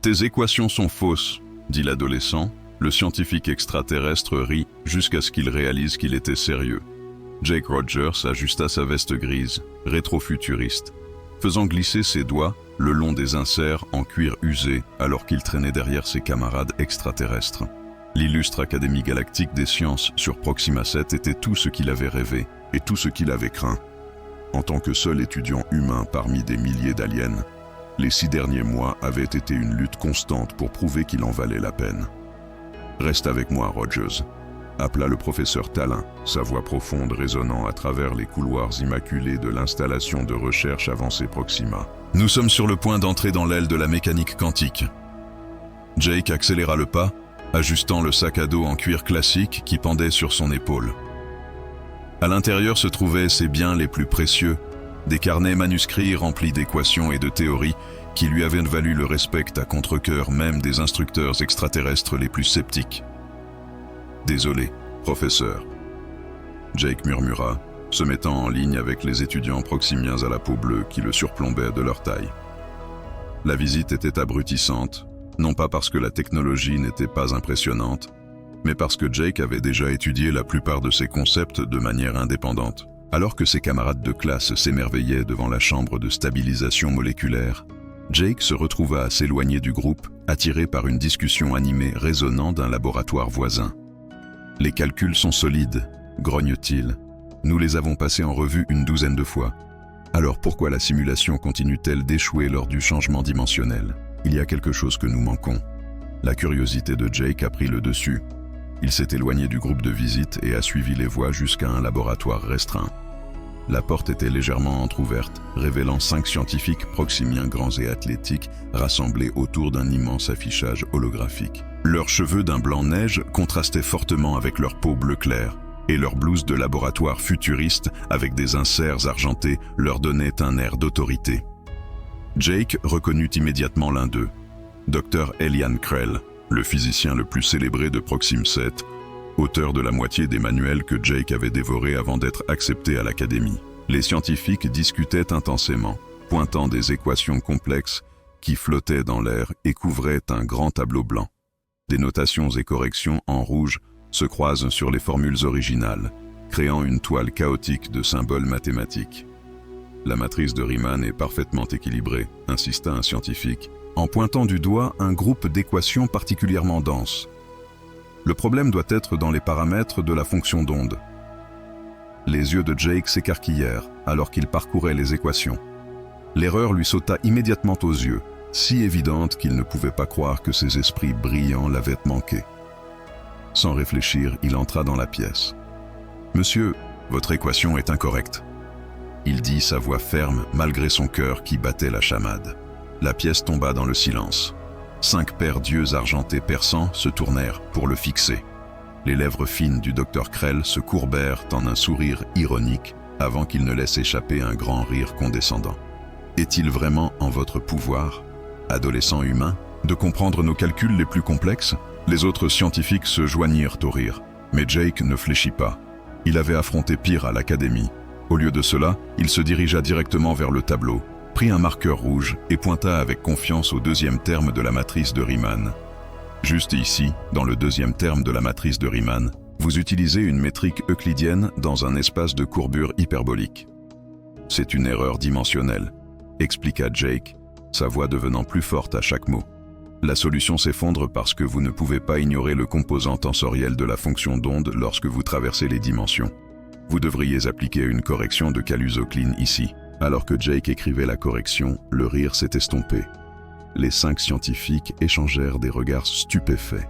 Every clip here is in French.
Tes équations sont fausses, dit l'adolescent. Le scientifique extraterrestre rit jusqu'à ce qu'il réalise qu'il était sérieux. Jake Rogers ajusta sa veste grise, rétrofuturiste, faisant glisser ses doigts le long des inserts en cuir usé alors qu'il traînait derrière ses camarades extraterrestres. L'illustre Académie galactique des sciences sur Proxima 7 était tout ce qu'il avait rêvé et tout ce qu'il avait craint. En tant que seul étudiant humain parmi des milliers d'aliens, les 6 derniers mois avaient été une lutte constante pour prouver qu'il en valait la peine. « Reste avec moi, Rogers », appela le professeur Talin, sa voix profonde résonnant à travers les couloirs immaculés de l'installation de recherche avancée Proxima. « Nous sommes sur le point d'entrer dans l'aile de la mécanique quantique. » Jake accéléra le pas, ajustant le sac à dos en cuir classique qui pendait sur son épaule. À l'intérieur se trouvaient ses biens les plus précieux, des carnets manuscrits remplis d'équations et de théories qui lui avaient valu le respect à contre-cœur même des instructeurs extraterrestres les plus sceptiques. « Désolé, professeur. » Jake murmura, se mettant en ligne avec les étudiants proximiens à la peau bleue qui le surplombaient de leur taille. La visite était abrutissante, non pas parce que la technologie n'était pas impressionnante, mais parce que Jake avait déjà étudié la plupart de ses concepts de manière indépendante. Alors que ses camarades de classe s'émerveillaient devant la chambre de stabilisation moléculaire, Jake se retrouva à s'éloigner du groupe, attiré par une discussion animée résonnant d'un laboratoire voisin. « Les calculs sont solides, grogne-t-il. Nous les avons passés en revue une douzaine de fois. Alors pourquoi la simulation continue-t-elle d'échouer lors du changement dimensionnel? Il y a quelque chose que nous manquons. » La curiosité de Jake a pris le dessus. Il s'est éloigné du groupe de visite et a suivi les voies jusqu'à un laboratoire restreint. La porte était légèrement entr'ouverte, révélant 5 scientifiques proximiens grands et athlétiques rassemblés autour d'un immense affichage holographique. Leurs cheveux d'un blanc neige contrastaient fortement avec leur peau bleu clair, et leurs blouses de laboratoire futuristes avec des inserts argentés leur donnaient un air d'autorité. Jake reconnut immédiatement l'un d'eux, Dr. Elian Krell, le physicien le plus célébré de Proxime 7, auteur de la moitié des manuels que Jake avait dévorés avant d'être accepté à l'académie. Les scientifiques discutaient intensément, pointant des équations complexes qui flottaient dans l'air et couvraient un grand tableau blanc. Des notations et corrections en rouge se croisent sur les formules originales, créant une toile chaotique de symboles mathématiques. La matrice de Riemann est parfaitement équilibrée, insista un scientifique, en pointant du doigt un groupe d'équations particulièrement denses. Le problème doit être dans les paramètres de la fonction d'onde. Les yeux de Jake s'écarquillèrent alors qu'il parcourait les équations. L'erreur lui sauta immédiatement aux yeux, si évidente qu'il ne pouvait pas croire que ses esprits brillants l'avaient manqué. Sans réfléchir, il entra dans la pièce. « Monsieur, votre équation est incorrecte. » Il dit, sa voix ferme malgré son cœur qui battait la chamade. La pièce tomba dans le silence. 5 paires d'yeux argentés perçants se tournèrent pour le fixer. Les lèvres fines du docteur Krell se courbèrent en un sourire ironique avant qu'il ne laisse échapper un grand rire condescendant. « Est-il vraiment en votre pouvoir, adolescent humain, de comprendre nos calculs les plus complexes ?» Les autres scientifiques se joignirent au rire, mais Jake ne fléchit pas. Il avait affronté pire à l'académie. Au lieu de cela, il se dirigea directement vers le tableau, prit un marqueur rouge et pointa avec confiance au 2e terme de la matrice de Riemann. Juste ici, dans le 2e terme de la matrice de Riemann, vous utilisez une métrique euclidienne dans un espace de courbure hyperbolique. C'est une erreur dimensionnelle, expliqua Jake, sa voix devenant plus forte à chaque mot. La solution s'effondre parce que vous ne pouvez pas ignorer le composant tensoriel de la fonction d'onde lorsque vous traversez les dimensions. Vous devriez appliquer une correction de Kaluza-Klein ici. Alors que Jake écrivait la correction, le rire s'est estompé. Les 5 scientifiques échangèrent des regards stupéfaits,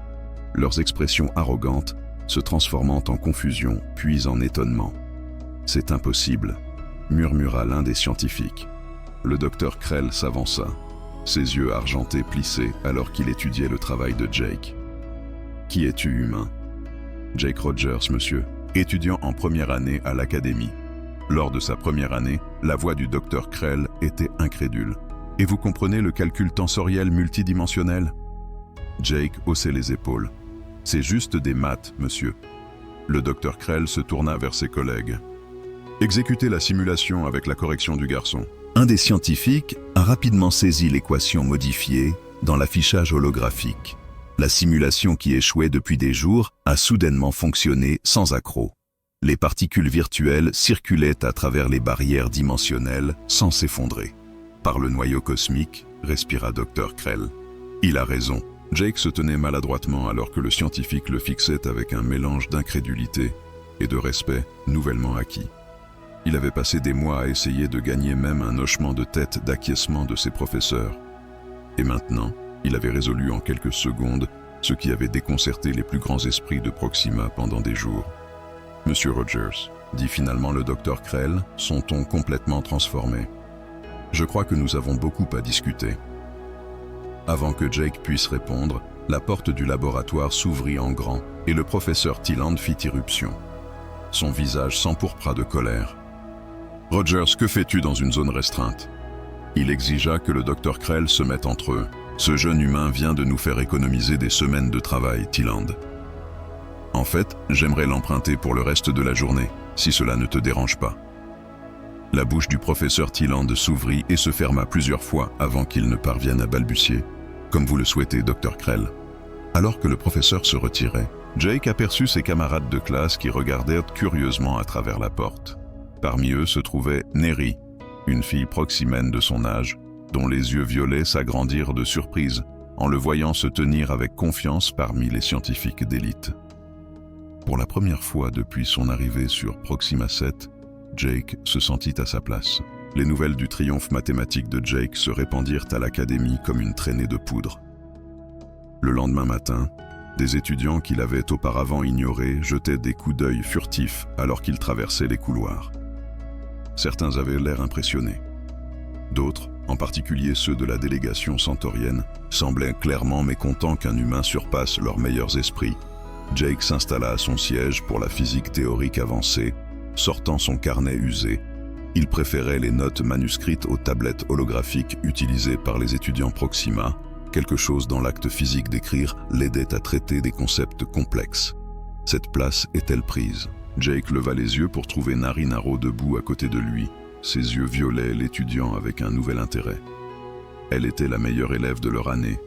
leurs expressions arrogantes se transformant en confusion puis en étonnement. « C'est impossible », murmura l'un des scientifiques. Le docteur Krell s'avança, ses yeux argentés plissés alors qu'il étudiait le travail de Jake. « Qui es-tu, humain ?»« Jake Rogers, monsieur, étudiant en première année à l'académie. » Lors de sa première année, la voix du docteur Krell était incrédule. « Et vous comprenez le calcul tensoriel multidimensionnel ?» Jake haussait les épaules. « C'est juste des maths, monsieur. » Le docteur Krell se tourna vers ses collègues. « Exécutez la simulation avec la correction du garçon. » Un des scientifiques a rapidement saisi l'équation modifiée, dans l'affichage holographique. La simulation qui échouait depuis des jours a soudainement fonctionné sans accroc. Les particules virtuelles circulaient à travers les barrières dimensionnelles sans s'effondrer. Par le noyau cosmique, respira Dr. Krell. Il a raison. Jake se tenait maladroitement alors que le scientifique le fixait avec un mélange d'incrédulité et de respect nouvellement acquis. Il avait passé des mois à essayer de gagner même un hochement de tête d'acquiescement de ses professeurs. Et maintenant, il avait résolu en quelques secondes ce qui avait déconcerté les plus grands esprits de Proxima pendant des jours. « Monsieur Rogers », dit finalement le docteur Krell, son ton complètement transformé. « Je crois que nous avons beaucoup à discuter. » Avant que Jake puisse répondre, la porte du laboratoire s'ouvrit en grand et le professeur Tyland fit irruption. Son visage s'empourpra de colère. « Rogers, que fais-tu dans une zone restreinte ?» Il exigea que le docteur Krell se mette entre eux. « Ce jeune humain vient de nous faire économiser des semaines de travail, Tyland. En fait, j'aimerais l'emprunter pour le reste de la journée, si cela ne te dérange pas. » La bouche du professeur Tyland s'ouvrit et se ferma plusieurs fois avant qu'il ne parvienne à balbutier. « Comme vous le souhaitez, docteur Krell. » Alors que le professeur se retirait, Jake aperçut ses camarades de classe qui regardèrent curieusement à travers la porte. Parmi eux se trouvait Neri, une fille proximenne de son âge, dont les yeux violets s'agrandirent de surprise en le voyant se tenir avec confiance parmi les scientifiques d'élite. Pour la première fois depuis son arrivée sur Proxima 7, Jake se sentit à sa place. Les nouvelles du triomphe mathématique de Jake se répandirent à l'académie comme une traînée de poudre. Le lendemain matin, des étudiants qu'il avait auparavant ignorés jetaient des coups d'œil furtifs alors qu'il traversait les couloirs. Certains avaient l'air impressionnés. D'autres, en particulier ceux de la délégation centaurienne, semblaient clairement mécontents qu'un humain surpasse leurs meilleurs esprits. Jake s'installa à son siège pour la physique théorique avancée, sortant son carnet usé. Il préférait les notes manuscrites aux tablettes holographiques utilisées par les étudiants Proxima. Quelque chose dans l'acte physique d'écrire l'aidait à traiter des concepts complexes. Cette place est-elle prise? Jake leva les yeux pour trouver Nari Naro debout à côté de lui. Ses yeux violaient l'étudiant avec un nouvel intérêt. Elle était la meilleure élève de leur année,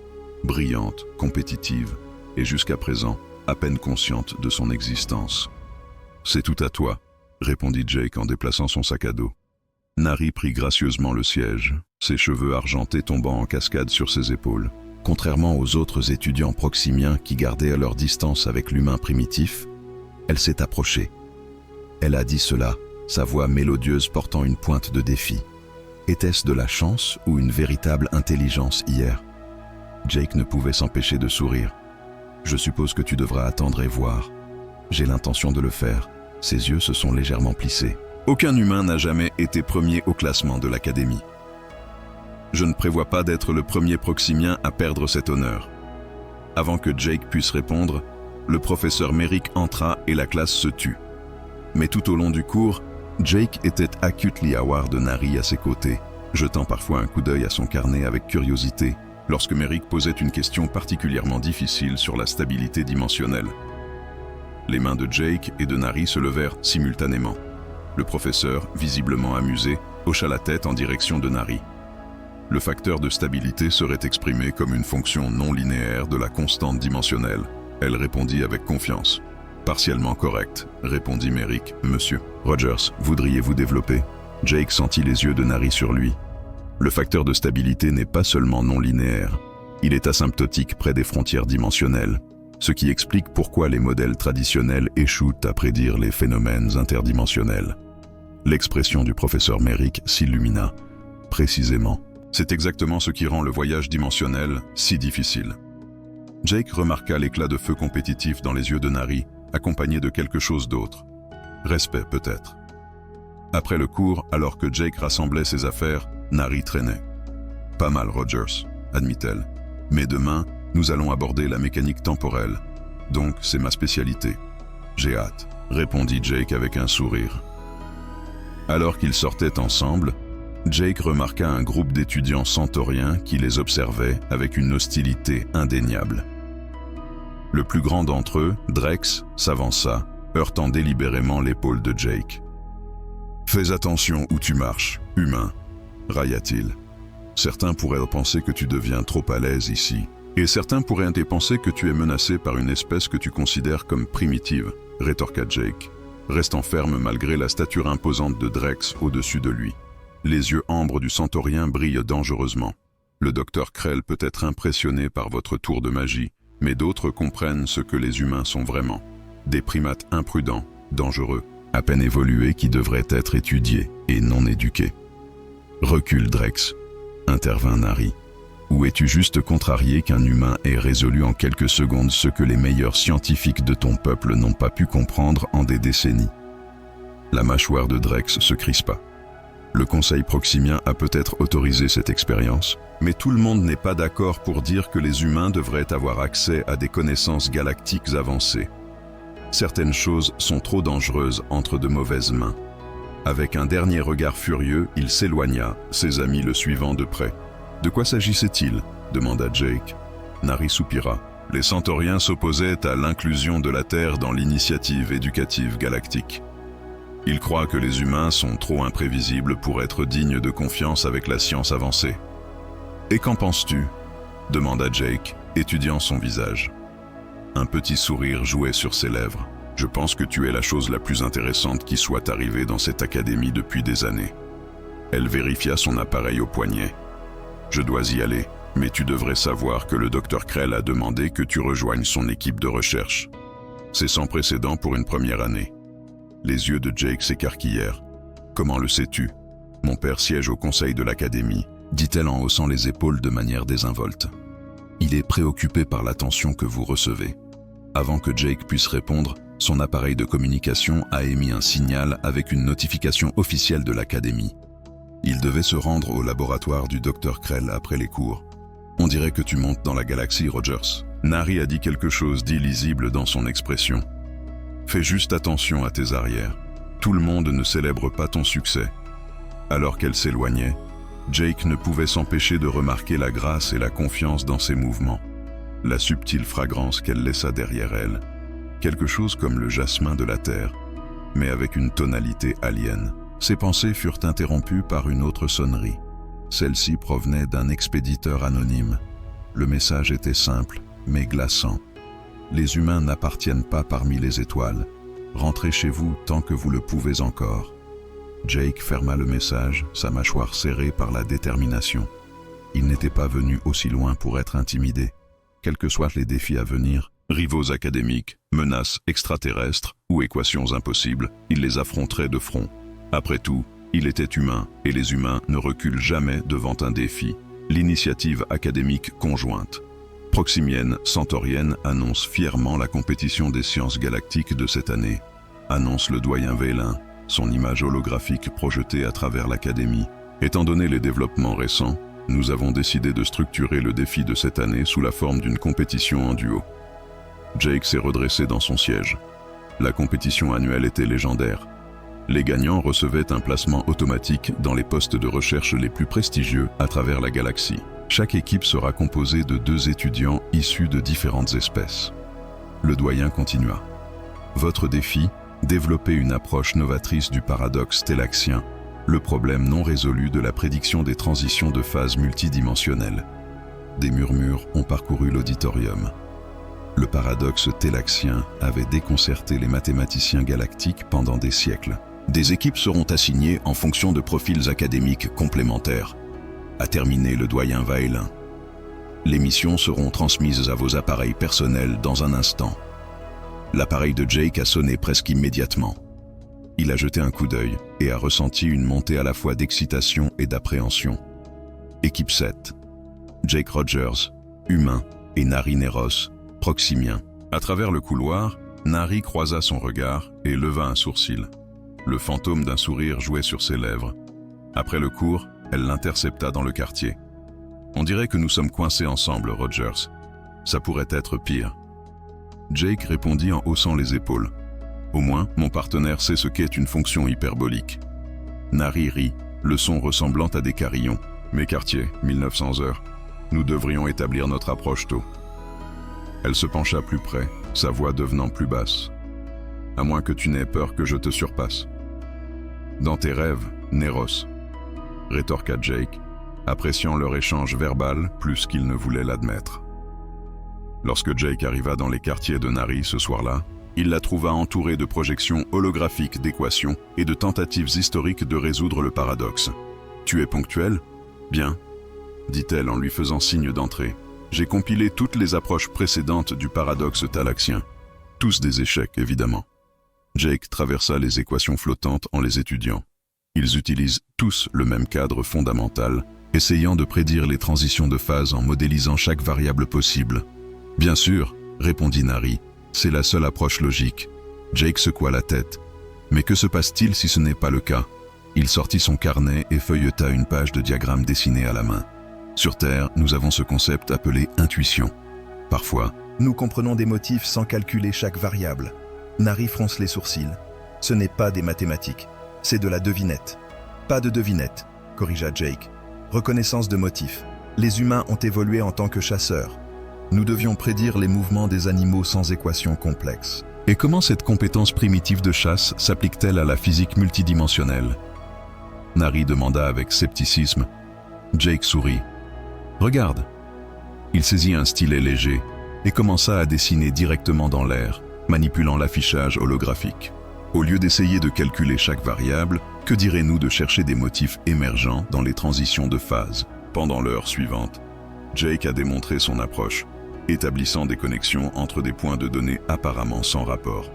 brillante, compétitive, et jusqu'à présent, à peine consciente de son existence. « C'est tout à toi », répondit Jake en déplaçant son sac à dos. Nari prit gracieusement le siège, ses cheveux argentés tombant en cascade sur ses épaules. Contrairement aux autres étudiants proximiens qui gardaient leur distance avec l'humain primitif, elle s'est approchée. Elle a dit cela, sa voix mélodieuse portant une pointe de défi. Était-ce de la chance ou une véritable intelligence hier? Jake ne pouvait s'empêcher de sourire. « Je suppose que tu devras attendre et voir. J'ai l'intention de le faire. » Ses yeux se sont légèrement plissés. « Aucun humain n'a jamais été premier au classement de l'Académie. Je ne prévois pas d'être le premier proximien à perdre cet honneur. » Avant que Jake puisse répondre, le professeur Merrick entra et la classe se tut. Mais tout au long du cours, Jake était acutely aware de Nari à ses côtés, jetant parfois un coup d'œil à son carnet avec curiosité, lorsque Merrick posait une question particulièrement difficile sur la stabilité dimensionnelle. Les mains de Jake et de Nari se levèrent simultanément. Le professeur, visiblement amusé, hocha la tête en direction de Nari. Le facteur de stabilité serait exprimé comme une fonction non linéaire de la constante dimensionnelle. Elle répondit avec confiance. « Partiellement correct », répondit Merrick. « Monsieur Rogers, voudriez-vous développer ?» Jake sentit les yeux de Nari sur lui. Le facteur de stabilité n'est pas seulement non linéaire. Il est asymptotique près des frontières dimensionnelles, ce qui explique pourquoi les modèles traditionnels échouent à prédire les phénomènes interdimensionnels. L'expression du professeur Merrick s'illumina. Précisément, c'est exactement ce qui rend le voyage dimensionnel si difficile. Jake remarqua l'éclat de feu compétitif dans les yeux de Nari, accompagné de quelque chose d'autre. Respect peut-être. Après le cours, alors que Jake rassemblait ses affaires, Nari traînait. « Pas mal, Rogers », admit-elle. « Mais demain, nous allons aborder la mécanique temporelle. Donc, c'est ma spécialité. J'ai hâte », répondit Jake avec un sourire. Alors qu'ils sortaient ensemble, Jake remarqua un groupe d'étudiants centauriens qui les observaient avec une hostilité indéniable. Le plus grand d'entre eux, Drex, s'avança, heurtant délibérément l'épaule de Jake. « Fais attention où tu marches, humain », railla-t-il. Certains pourraient penser que tu deviens trop à l'aise ici, et certains pourraient penser que tu es menacé par une espèce que tu considères comme primitive, rétorqua Jake, restant ferme malgré la stature imposante de Drex au-dessus de lui. Les yeux ambres du centaurien brillent dangereusement. Le docteur Krell peut être impressionné par votre tour de magie, mais d'autres comprennent ce que les humains sont vraiment. Des primates imprudents, dangereux, à peine évolués qui devraient être étudiés et non éduqués. Recule, Drex, intervint Nari. Ou es-tu juste contrarié qu'un humain ait résolu en quelques secondes ce que les meilleurs scientifiques de ton peuple n'ont pas pu comprendre en des décennies? La mâchoire de Drex se crispa. Le Conseil proximien a peut-être autorisé cette expérience, mais tout le monde n'est pas d'accord pour dire que les humains devraient avoir accès à des connaissances galactiques avancées. Certaines choses sont trop dangereuses entre de mauvaises mains. Avec un dernier regard furieux, il s'éloigna, ses amis le suivant de près. « De quoi s'agissait-il » demanda Jake. Nari soupira. Les centauriens s'opposaient à l'inclusion de la Terre dans l'initiative éducative galactique. Ils croient que les humains sont trop imprévisibles pour être dignes de confiance avec la science avancée. « Et qu'en penses-tu » demanda Jake, étudiant son visage. Un petit sourire jouait sur ses lèvres. « Je pense que tu es la chose la plus intéressante qui soit arrivée dans cette académie depuis des années. » Elle vérifia son appareil au poignet. « Je dois y aller, mais tu devrais savoir que le docteur Krell a demandé que tu rejoignes son équipe de recherche. C'est sans précédent pour une première année. » Les yeux de Jake s'écarquillèrent. « Comment le sais-tu ? Mon père siège au conseil de l'académie, dit-elle en haussant les épaules de manière désinvolte. Il est préoccupé par l'attention que vous recevez. Avant que Jake puisse répondre, son appareil de communication a émis un signal avec une notification officielle de l'académie. Il devait se rendre au laboratoire du Dr Krell après les cours. On dirait que tu montes dans la galaxie, Rogers. Nari a dit quelque chose d'illisible dans son expression. Fais juste attention à tes arrières. Tout le monde ne célèbre pas ton succès. Alors qu'elle s'éloignait, Jake ne pouvait s'empêcher de remarquer la grâce et la confiance dans ses mouvements, la subtile fragrance qu'elle laissa derrière elle, quelque chose comme le jasmin de la terre, mais avec une tonalité alien. Ses pensées furent interrompues par une autre sonnerie. Celle-ci provenait d'un expéditeur anonyme. Le message était simple, mais glaçant. Les humains n'appartiennent pas parmi les étoiles. Rentrez chez vous tant que vous le pouvez encore. Jake ferma le message, sa mâchoire serrée par la détermination. Il n'était pas venu aussi loin pour être intimidé. Quels que soient les défis à venir, rivaux académiques, menaces extraterrestres ou équations impossibles, il les affronterait de front. Après tout, il était humain et les humains ne reculent jamais devant un défi. L'initiative académique conjointe proximienne centaurienne annonce fièrement la compétition des sciences galactiques de cette année. Annonce le doyen Vélin, son image holographique projetée à travers l'académie. Étant donné les développements récents, nous avons décidé de structurer le défi de cette année sous la forme d'une compétition en duo. Jake s'est redressé dans son siège. La compétition annuelle était légendaire. Les gagnants recevaient un placement automatique dans les postes de recherche les plus prestigieux à travers la galaxie. Chaque équipe sera composée de 2 étudiants issus de différentes espèces. Le doyen continua. Votre défi, développer une approche novatrice du paradoxe télaxien, le problème non résolu de la prédiction des transitions de phase multidimensionnelles. Des murmures ont parcouru l'auditorium. Le paradoxe télaxien avait déconcerté les mathématiciens galactiques pendant des siècles. Des équipes seront assignées en fonction de profils académiques complémentaires, a terminé le doyen Vaelin. Les missions seront transmises à vos appareils personnels dans un instant. L'appareil de Jake a sonné presque immédiatement. Il a jeté un coup d'œil et a ressenti une montée à la fois d'excitation et d'appréhension. Équipe 7. Jake Rogers, humain, et Nari Neros, proximien. À travers le couloir, Nari croisa son regard et leva un sourcil. Le fantôme d'un sourire jouait sur ses lèvres. Après le cours, elle l'intercepta dans le quartier. « On dirait que nous sommes coincés ensemble, Rogers. Ça pourrait être pire. » Jake répondit en haussant les épaules. « Au moins, mon partenaire sait ce qu'est une fonction hyperbolique. » Nari rit, le son ressemblant à des carillons. « Mes quartiers, 1900 heures. Nous devrions établir notre approche tôt. » Elle se pencha plus près, sa voix devenant plus basse. « À moins que tu n'aies peur que je te surpasse. » « Dans tes rêves, Neros, » rétorqua Jake, appréciant leur échange verbal plus qu'ils ne voulaient l'admettre. Lorsque Jake arriva dans les quartiers de Nari ce soir-là, il la trouva entourée de projections holographiques d'équations et de tentatives historiques de résoudre le paradoxe. « Tu es ponctuel ? Bien, » dit-elle en lui faisant signe d'entrer. « J'ai compilé toutes les approches précédentes du paradoxe thalaxien. Tous des échecs, évidemment. » Jake traversa les équations flottantes en les étudiant. Ils utilisent tous le même cadre fondamental, essayant de prédire les transitions de phase en modélisant chaque variable possible. « Bien sûr, » répondit Nari, « c'est la seule approche logique. » Jake secoua la tête. « Mais que se passe-t-il si ce n'est pas le cas ?» Il sortit son carnet et feuilleta une page de diagrammes dessinés à la main. « Sur Terre, nous avons ce concept appelé intuition. Parfois, nous comprenons des motifs sans calculer chaque variable. » Nari fronce les sourcils. « Ce n'est pas des mathématiques, c'est de la devinette. »« Pas de devinette, » corrigea Jake. « Reconnaissance de motifs. Les humains ont évolué en tant que chasseurs. Nous devions prédire les mouvements des animaux sans équations complexes. » Et comment cette compétence primitive de chasse s'applique-t-elle à la physique multidimensionnelle ? Nari demanda avec scepticisme. Jake sourit. « Regarde. » Il saisit un stylet léger et commença à dessiner directement dans l'air, manipulant l'affichage holographique. Au lieu d'essayer de calculer chaque variable, que direz-nous de chercher des motifs émergents dans les transitions de phase ? Pendant l'heure suivante, Jake a démontré son approche, établissant des connexions entre des points de données apparemment sans rapport.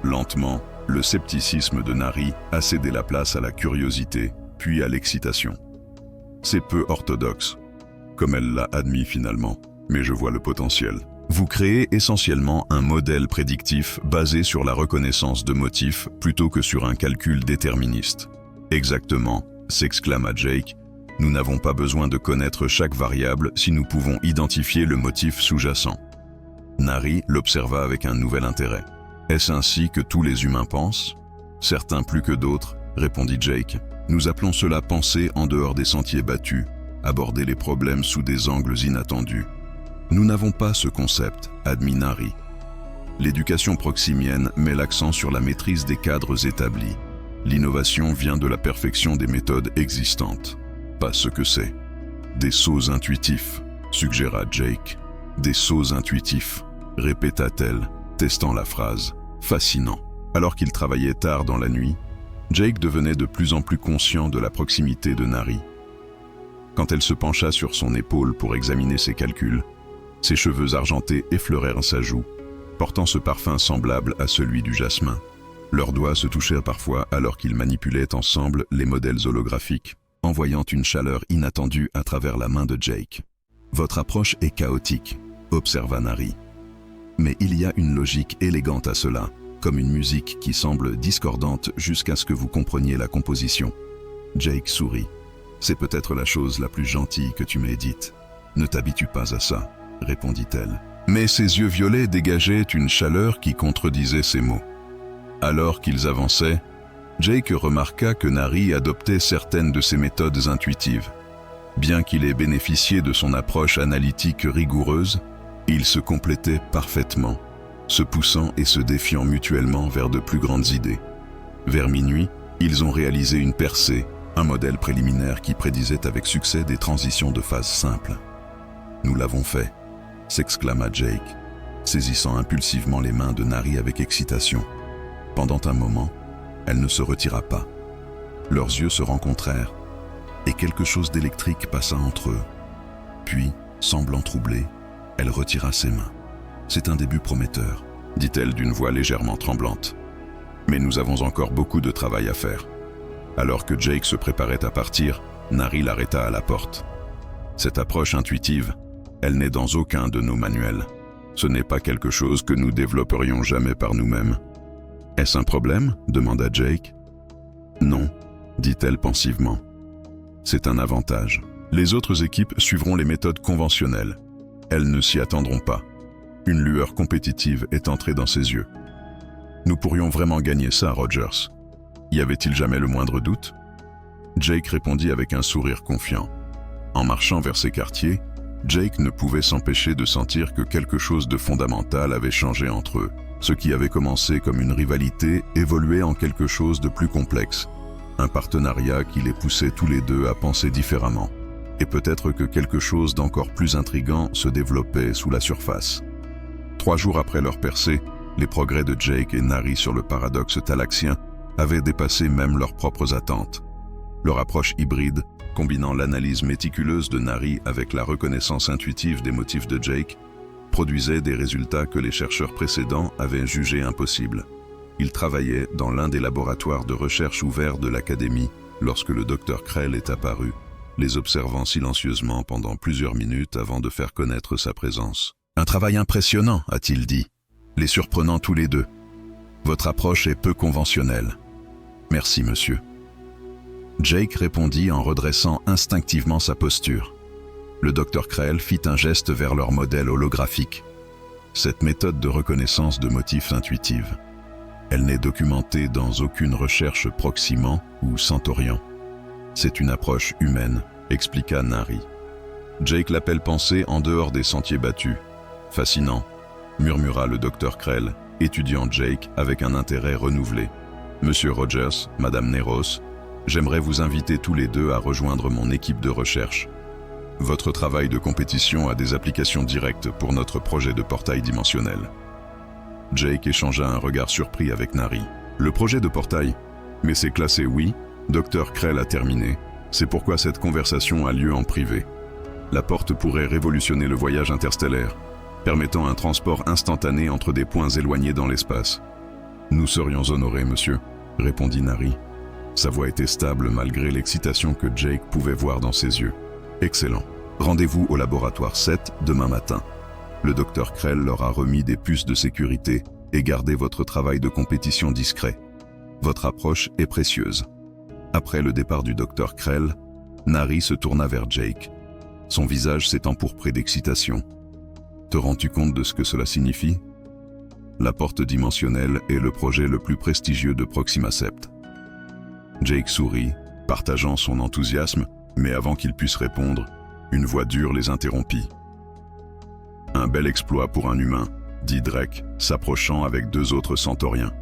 Lentement, le scepticisme de Nari a cédé la place à la curiosité, puis à l'excitation. C'est peu orthodoxe, comme elle l'a admis finalement, mais je vois le potentiel. Vous créez essentiellement un modèle prédictif basé sur la reconnaissance de motifs plutôt que sur un calcul déterministe. Exactement, s'exclama Jake. Nous n'avons pas besoin de connaître chaque variable si nous pouvons identifier le motif sous-jacent. Nari l'observa avec un nouvel intérêt. Est-ce ainsi que tous les humains pensent ? Certains plus que d'autres, répondit Jake. Nous appelons cela penser en dehors des sentiers battus, aborder les problèmes sous des angles inattendus. Nous n'avons pas ce concept, admit Nari. L'éducation proximienne met l'accent sur la maîtrise des cadres établis. L'innovation vient de la perfection des méthodes existantes. Pas ce que c'est. Des sauts intuitifs, suggéra Jake. Des sauts intuitifs, répéta-t-elle, testant la phrase. Fascinant. Alors qu'il travaillait tard dans la nuit, Jake devenait de plus en plus conscient de la proximité de Nari. Quand elle se pencha sur son épaule pour examiner ses calculs, ses cheveux argentés effleurèrent sa joue, portant ce parfum semblable à celui du jasmin. Leurs doigts se touchèrent parfois alors qu'ils manipulaient ensemble les modèles holographiques, envoyant une chaleur inattendue à travers la main de Jake. « Votre approche est chaotique », observa Nari. « Mais il y a une logique élégante à cela, comme une musique qui semble discordante jusqu'à ce que vous compreniez la composition. » Jake sourit. « C'est peut-être la chose la plus gentille que tu m'aies dite. Ne t'habitue pas à ça, » répondit-elle. Mais ses yeux violets dégageaient une chaleur qui contredisait ses mots. Alors qu'ils avançaient, Jake remarqua que Nari adoptait certaines de ses méthodes intuitives. Bien qu'il ait bénéficié de son approche analytique rigoureuse, ils se complétaient parfaitement, se poussant et se défiant mutuellement vers de plus grandes idées. Vers minuit, ils ont réalisé une percée, un modèle préliminaire qui prédisait avec succès des transitions de phase simples. « Nous l'avons fait », s'exclama Jake, saisissant impulsivement les mains de Nari avec excitation. Pendant un moment, elle ne se retira pas. Leurs yeux se rencontrèrent, et quelque chose d'électrique passa entre eux. Puis, semblant troublée, elle retira ses mains. « C'est un début prometteur », dit-elle d'une voix légèrement tremblante. « Mais nous avons encore beaucoup de travail à faire. » Alors que Jake se préparait à partir, Nari l'arrêta à la porte. « Cette approche intuitive, elle n'est dans aucun de nos manuels. Ce n'est pas quelque chose que nous développerions jamais par nous-mêmes. » « Est-ce un problème ? demanda Jake. « Non, dit-elle pensivement. C'est un avantage. Les autres équipes suivront les méthodes conventionnelles. Elles ne s'y attendront pas. » Une lueur compétitive est entrée dans ses yeux. « Nous pourrions vraiment gagner ça, Rogers. Y avait-il jamais le moindre doute ?» Jake répondit avec un sourire confiant. En marchant vers ses quartiers, Jake ne pouvait s'empêcher de sentir que quelque chose de fondamental avait changé entre eux. Ce qui avait commencé comme une rivalité évoluait en quelque chose de plus complexe, un partenariat qui les poussait tous les deux à penser différemment. Et peut-être que quelque chose d'encore plus intrigant se développait sous la surface. 3 jours après leur percée, les progrès de Jake et Nari sur le paradoxe thalaxien avaient dépassé même leurs propres attentes. Leur approche hybride, combinant l'analyse méticuleuse de Nari avec la reconnaissance intuitive des motifs de Jake, produisait des résultats que les chercheurs précédents avaient jugés impossibles. Ils travaillaient dans l'un des laboratoires de recherche ouverts de l'Académie lorsque le docteur Krell est apparu, les observant silencieusement pendant plusieurs minutes avant de faire connaître sa présence. « Un travail impressionnant », a-t-il dit, les surprenant tous les deux. « Votre approche est peu conventionnelle. »« Merci, monsieur. » Jake répondit en redressant instinctivement sa posture. Le docteur Krell fit un geste vers leur modèle holographique. Cette méthode de reconnaissance de motifs intuitive. Elle n'est documentée dans aucune recherche proximant ou centaurian. C'est une approche humaine, expliqua Nari. Jake l'appelle penser en dehors des sentiers battus. Fascinant, murmura le docteur Krell, étudiant Jake avec un intérêt renouvelé. Monsieur Rogers, Madame Neros, j'aimerais vous inviter tous les deux à rejoindre mon équipe de recherche. Votre travail de compétition a des applications directes pour notre projet de portail dimensionnel. Jake échangea un regard surpris avec Nari. Le projet de portail? Mais c'est classé oui, Dr. Krell a terminé. C'est pourquoi cette conversation a lieu en privé. La porte pourrait révolutionner le voyage interstellaire, permettant un transport instantané entre des points éloignés dans l'espace. Nous serions honorés, monsieur, répondit Nari. Sa voix était stable malgré l'excitation que Jake pouvait voir dans ses yeux. Excellent. Rendez-vous au laboratoire 7 demain matin. Le docteur Krell leur a remis des puces de sécurité et gardez votre travail de compétition discret. Votre approche est précieuse. Après le départ du docteur Krell, Nari se tourna vers Jake. Son visage s'est empourpré d'excitation. Te rends-tu compte de ce que cela signifie? La porte dimensionnelle est le projet le plus prestigieux de Proxima Sept. Jake sourit, partageant son enthousiasme, mais avant qu'il puisse répondre, une voix dure les interrompit. « Un bel exploit pour un humain », dit Drake, s'approchant avec 2 autres centauriens.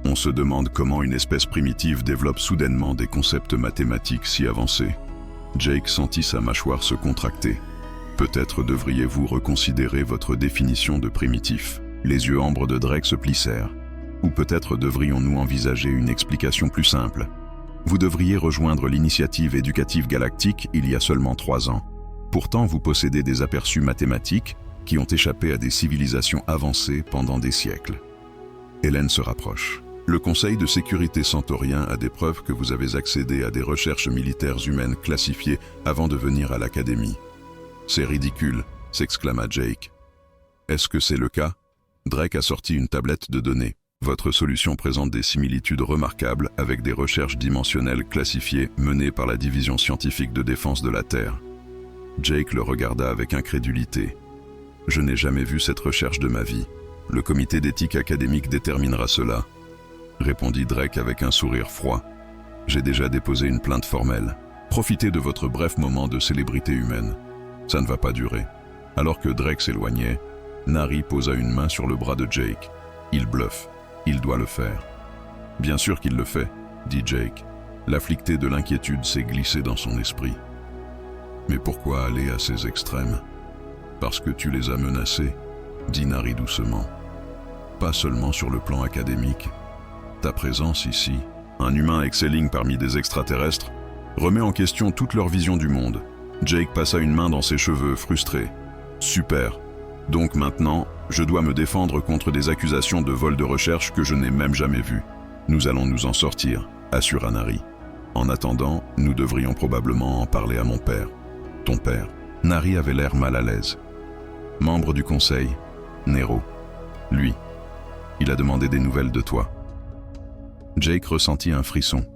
On se demande comment une espèce primitive développe soudainement des concepts mathématiques si avancés. Jake sentit sa mâchoire se contracter. Peut-être devriez-vous reconsidérer votre définition de primitif. Les yeux ambres de Drake se plissèrent. Ou peut-être devrions-nous envisager une explication plus simple. Vous devriez rejoindre l'initiative éducative galactique il y a seulement 3 ans. Pourtant, vous possédez des aperçus mathématiques qui ont échappé à des civilisations avancées pendant des siècles. Hélène se rapproche. Le Conseil de sécurité centaurien a des preuves que vous avez accédé à des recherches militaires humaines classifiées avant de venir à l'Académie. C'est ridicule, s'exclama Jake. Est-ce que c'est le cas? Drake a sorti une tablette de données. Votre solution présente des similitudes remarquables avec des recherches dimensionnelles classifiées menées par la Division scientifique de défense de la Terre. Jake le regarda avec incrédulité. Je n'ai jamais vu cette recherche de ma vie. Le comité d'éthique académique déterminera cela, répondit Drake avec un sourire froid. J'ai déjà déposé une plainte formelle. Profitez de votre bref moment de célébrité humaine. Ça ne va pas durer. Alors que Drake s'éloignait, Nari posa une main sur le bras de Jake. Il bluffe. Il doit le faire. Bien sûr qu'il le fait, dit Jake. L'afflicté de l'inquiétude s'est glissée dans son esprit. Mais pourquoi aller à ces extrêmes? Parce que tu les as menacés, dit Nari doucement. Pas seulement sur le plan académique. Ta présence ici, un humain excelling parmi des extraterrestres, remet en question toute leur vision du monde. Jake passa une main dans ses cheveux, frustré. Super. Donc maintenant, je dois me défendre contre des accusations de vol de recherche que je n'ai même jamais vues. Nous allons nous en sortir, assura Nari. En attendant, nous devrions probablement en parler à mon père. Ton père? Nari avait l'air mal à l'aise. Membre du conseil, Nero. Lui. Il a demandé des nouvelles de toi. Jake ressentit un frisson.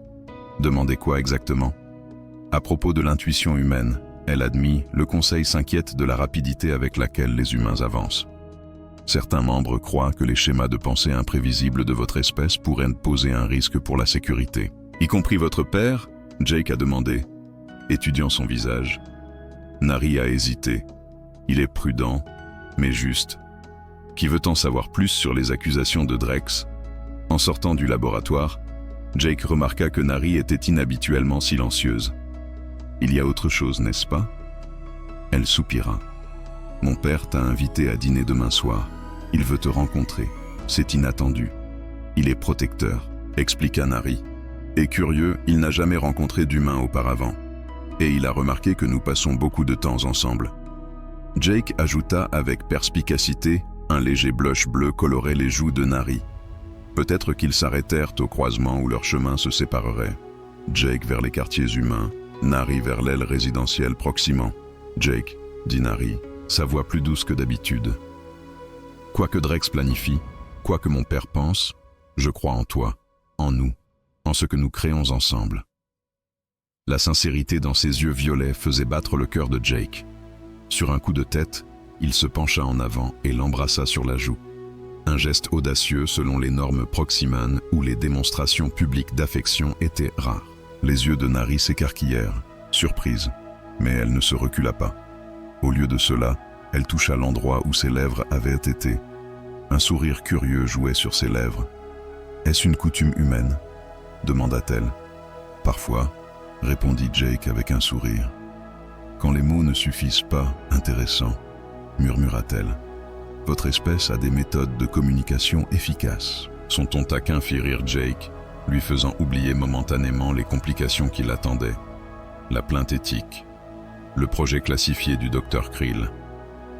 Demandez quoi exactement? À propos de l'intuition humaine, elle admit, le Conseil s'inquiète de la rapidité avec laquelle les humains avancent. Certains membres croient que les schémas de pensée imprévisibles de votre espèce pourraient poser un risque pour la sécurité. Y compris votre père? Jake a demandé, étudiant son visage. Nari a hésité. Il est prudent, mais juste. Qui veut en savoir plus sur les accusations de Drex? En sortant du laboratoire, Jake remarqua que Nari était inhabituellement silencieuse. Il y a autre chose, n'est-ce pas? Elle soupira. Mon père t'a invité à dîner demain soir. Il veut te rencontrer. C'est inattendu. Il est protecteur, expliqua Nari. Et curieux, il n'a jamais rencontré d'humain auparavant. Et il a remarqué que nous passons beaucoup de temps ensemble. Jake ajouta avec perspicacité, un léger blush bleu colorait les joues de Nari. Peut-être qu'ils s'arrêtèrent au croisement où leurs chemins se sépareraient. Jake vers les quartiers humains, Nari vers l'aile résidentielle proximant. Jake, dit Nari, sa voix plus douce que d'habitude. Quoi que Drex planifie, quoi que mon père pense, je crois en toi, en nous, en ce que nous créons ensemble. La sincérité dans ses yeux violets faisait battre le cœur de Jake. Sur un coup de tête, il se pencha en avant et l'embrassa sur la joue. Un geste audacieux selon les normes proximanes où les démonstrations publiques d'affection étaient rares. Les yeux de Nari s'écarquillèrent, surprise, mais elle ne se recula pas. Au lieu de cela, elle toucha l'endroit où ses lèvres avaient été. Un sourire curieux jouait sur ses lèvres. « Est-ce une coutume humaine ?» demanda-t-elle. « Parfois, » répondit Jake avec un sourire. « Quand les mots ne suffisent pas, intéressant, » murmura-t-elle. « Votre espèce a des méthodes de communication efficaces. » Son ton taquin fit rire Jake, lui faisant oublier momentanément les complications qui l'attendaient. La plainte éthique, le projet classifié du Dr Krill,